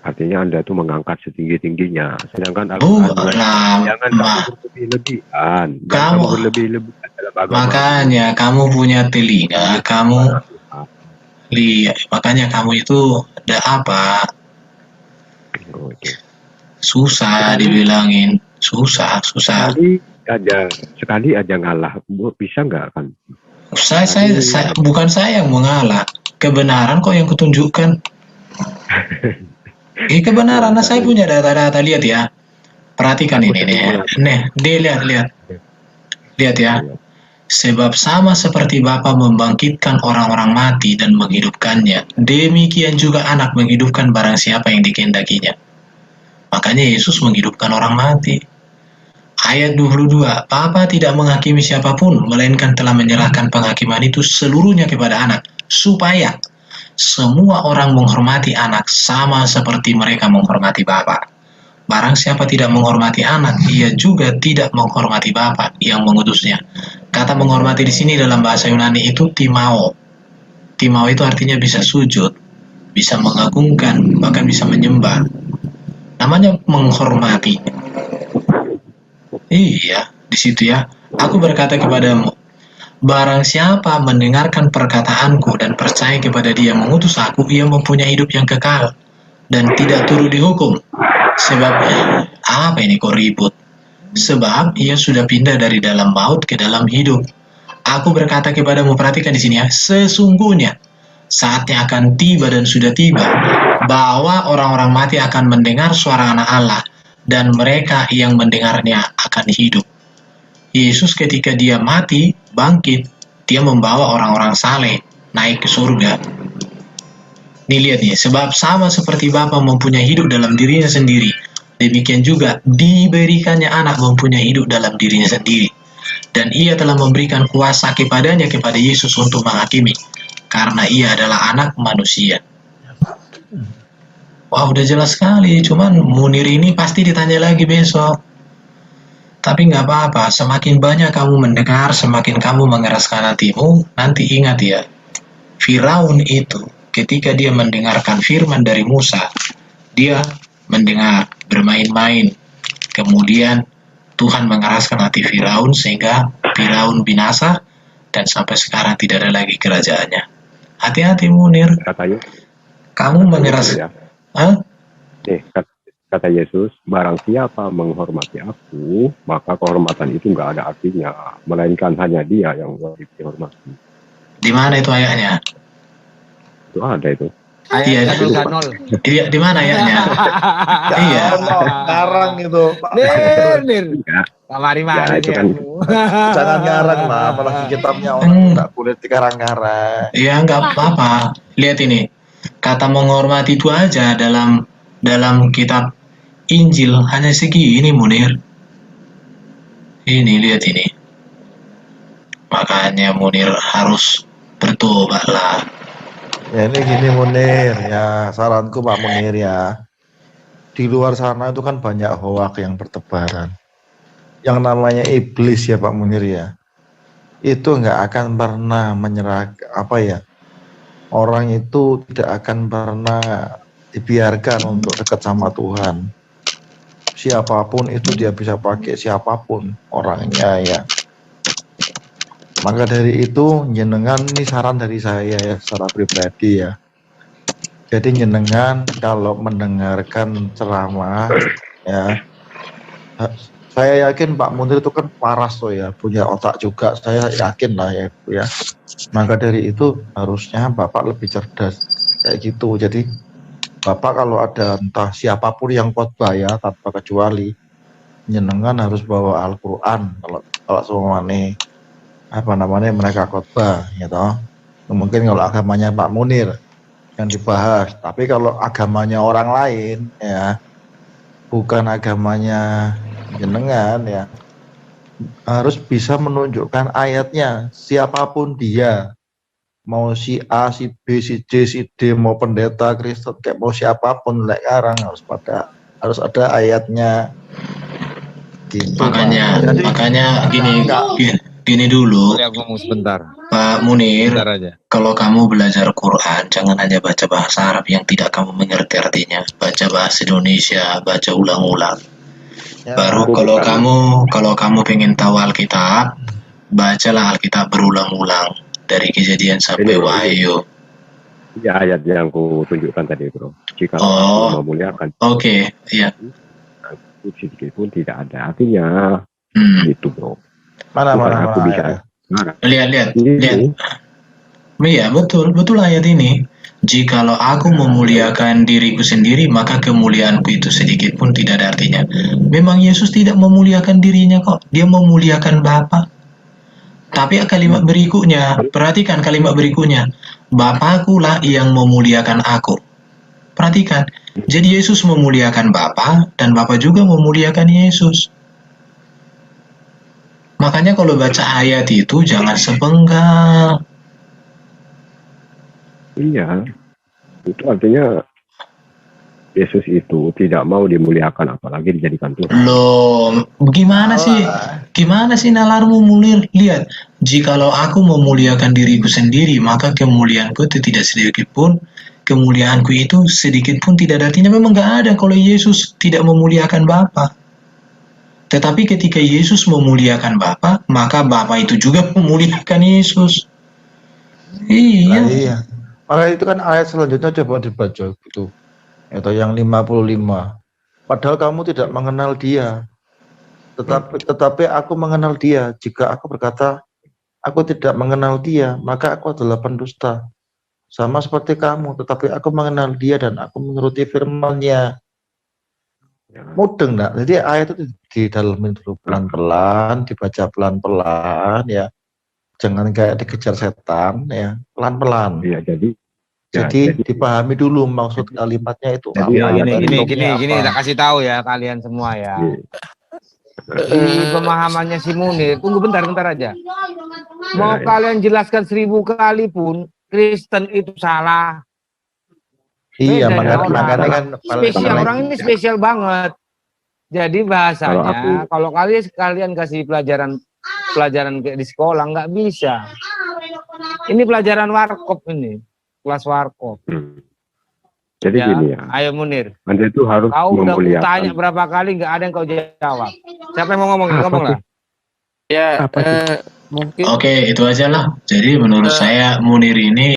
Artinya Anda tuh mengangkat setinggi-tingginya. Sedangkan jangan berlebih-lebihan. Kamu berlebih-lebihan dalam agama. Makanya kamu punya telinga, kamu lihat. Makanya kamu itu ada apa? Susah dibilangin, susah. Sekali aja ngalah, bisa nggak kan? Saya bukan saya yang mengalah, kebenaran kok yang kutunjukkan. Kebenaran, saya punya data-data, lihat ya. Perhatikan ini nih. Lihat ya. Sebab sama seperti Bapa membangkitkan orang-orang mati dan menghidupkannya, demikian juga anak menghidupkan barang siapa yang dikehendakinya. Makanya Yesus menghidupkan orang mati. Ayat 22, Bapa tidak menghakimi siapapun, melainkan telah menyerahkan penghakiman itu seluruhnya kepada anak, supaya semua orang menghormati anak sama seperti mereka menghormati Bapa. Barang siapa tidak menghormati anak, ia juga tidak menghormati Bapa yang mengutusnya. Kata menghormati di sini dalam bahasa Yunani itu timao. Timao itu artinya bisa sujud, bisa mengagungkan, bahkan bisa menyembah. Namanya menghormati. Iya, di situ ya. Aku berkata kepadamu, barang siapa mendengarkan perkataanku dan percaya kepada Dia yang mengutus aku, ia mempunyai hidup yang kekal dan tidak turut dihukum. Sebab apa ini kok ribut? Sebab ia sudah pindah dari dalam maut ke dalam hidup. Aku berkata kepadamu, perhatikan di sini ya, sesungguhnya saatnya akan tiba dan sudah tiba bahwa orang-orang mati akan mendengar suara Anak Allah, dan mereka yang mendengarnya akan hidup. Yesus ketika dia mati, bangkit, dia membawa orang-orang saleh naik ke surga. Nih lihat nih, sebab sama seperti Bapa mempunyai hidup dalam dirinya sendiri, demikian juga diberikannya anak mempunyai hidup dalam dirinya sendiri. Dan ia telah memberikan kuasa kepadanya, kepada Yesus untuk menghakimi, karena ia adalah anak manusia. Wah, udah jelas sekali, cuman Munir ini pasti ditanya lagi besok. Tapi nggak apa-apa, semakin banyak kamu mendengar, semakin kamu mengeraskan hatimu, nanti ingat ya, Firaun itu ketika dia mendengarkan firman dari Musa, dia mendengar, bermain-main. Kemudian Tuhan mengeraskan hati Firaun sehingga Firaun binasa dan sampai sekarang tidak ada lagi kerajaannya. Hati-hati Munir, Katanya, kamu mengeras. ya. Hah? Nih, kata Yesus, barang siapa menghormati aku, maka kehormatan itu nggak ada artinya, melainkan hanya dia yang wajib dihormati. Di mana itu ayatnya? Itu ada itu. Iya, Ayatnya 0 Iya, di mana ayatnya? Iya. Ngarang itu. Pak. Nir. Ya, Mari-mari ya, itu kan. Jangan ngarang lah, apalagi kitabnya orang nggak boleh dikarang-karang. Ya, nggak apa-apa. Lihat ini, kata menghormati itu aja dalam kitab Injil hanya segini Munir. Ini lihat ini. Makanya Munir harus bertobatlah. Ya ini gini Munir, ya saranku Pak Munir ya. Di luar sana itu kan banyak hoak yang bertebaran. Yang namanya iblis ya Pak Munir ya. Itu nggak akan pernah menyerah orang itu tidak akan pernah dibiarkan untuk dekat sama Tuhan. Siapapun itu dia bisa pakai siapapun orangnya ya. Maka dari itu jenengan ini saran dari saya ya secara pribadi ya. Jadi jenengan kalau mendengarkan ceramah ya, saya yakin Pak Munir itu kan waras tuh ya, punya otak juga, saya yakin lah ya Bu ya. Maka dari itu harusnya Bapak lebih cerdas kayak gitu. Jadi Bapak kalau ada entah siapapun yang khotbah ya tanpa kecuali, jenengan harus bawa Al-Quran kalau semuanya mereka khotbah gitu. Mungkin kalau agamanya Pak Munir yang dibahas, tapi kalau agamanya orang lain ya, bukan agamanya jenengan ya, harus bisa menunjukkan ayatnya, siapapun dia, mau si A, si B, si C, si D, mau pendeta Kristen kayak mau siapapun sekarang harus ada ayatnya gitu. Makanya gini dulu Boleh aku ngomong sebentar? Pak Munir, Sebentar aja. kalau kamu belajar Quran jangan hanya baca bahasa Arab yang tidak kamu mengerti artinya, baca bahasa Indonesia, baca ulang-ulang. Ya, Baru kalau kamu pengen tahu Alkitab, bacalah Alkitab berulang-ulang dari Kejadian sampai Ini, Wahyu. Ya ayat yang aku tunjukkan tadi bro. Jika Oh, aku memuliakan, Oke, iya. sedikit pun tidak ada artinya. Itu bro. Mana Bukan mana aku mana bisa. ya. Lihat. Ini Iya, betul ayat ini. Jikalau aku memuliakan diriku sendiri, maka kemuliaanku itu sedikit pun tidak ada artinya. Memang Yesus tidak memuliakan dirinya kok, dia memuliakan Bapa. Tapi kalimat berikutnya, perhatikan kalimat berikutnya. Bapakkulah yang memuliakan aku. Perhatikan, jadi Yesus memuliakan Bapa dan Bapa juga memuliakan Yesus. Makanya kalau baca ayat itu jangan sepenggal. Iya, itu artinya Yesus itu tidak mau dimuliakan, apalagi dijadikan Tuhan. Loh, gimana sih nalarmu Munir? Lihat, jikalau aku memuliakan diriku sendiri, maka kemuliaanku itu tidak sedikit pun, kemuliaanku itu sedikit pun tidak ada artinya. Memang nggak ada kalau Yesus tidak memuliakan Bapa. Tetapi ketika Yesus memuliakan Bapa, maka Bapa itu juga memuliakan Yesus. Iya. Nah, iya. Maka itu kan ayat selanjutnya coba dibaca gitu. Atau yang 55. Padahal kamu tidak mengenal dia. Tetapi aku mengenal dia. Jika aku berkata aku tidak mengenal dia, maka aku adalah pendusta. Sama seperti kamu, tetapi aku mengenal dia dan aku menuruti firman-Nya. Mudeng enggak? Jadi ayat itu didalemin dulu pelan-pelan, dibaca pelan-pelan ya. Jangan kayak dikejar setan ya, pelan-pelan. Iya, jadi dipahami dulu maksud kalimatnya itu. Gini, kita kasih tahu ya kalian semua ya. Di pemahamannya si Munir, tunggu bentar aja. Mau kalian jelaskan 1000 kali pun Kristen itu salah. Iya, makanya kan spesial orang ini spesial banget. Jadi bahasanya kalau kalian kasih pelajaran di sekolah nggak bisa. Ini pelajaran warkop ini, kelas warkop. Jadi gini ya. Ayo Munir. Anda itu harus Kau udah memuliakan. tanya berapa kali nggak ada yang kau jawab. Siapa yang mau ngomong? Ngomong lah. Ya, mungkin. Oke, itu aja lah. Jadi menurut saya Munir ini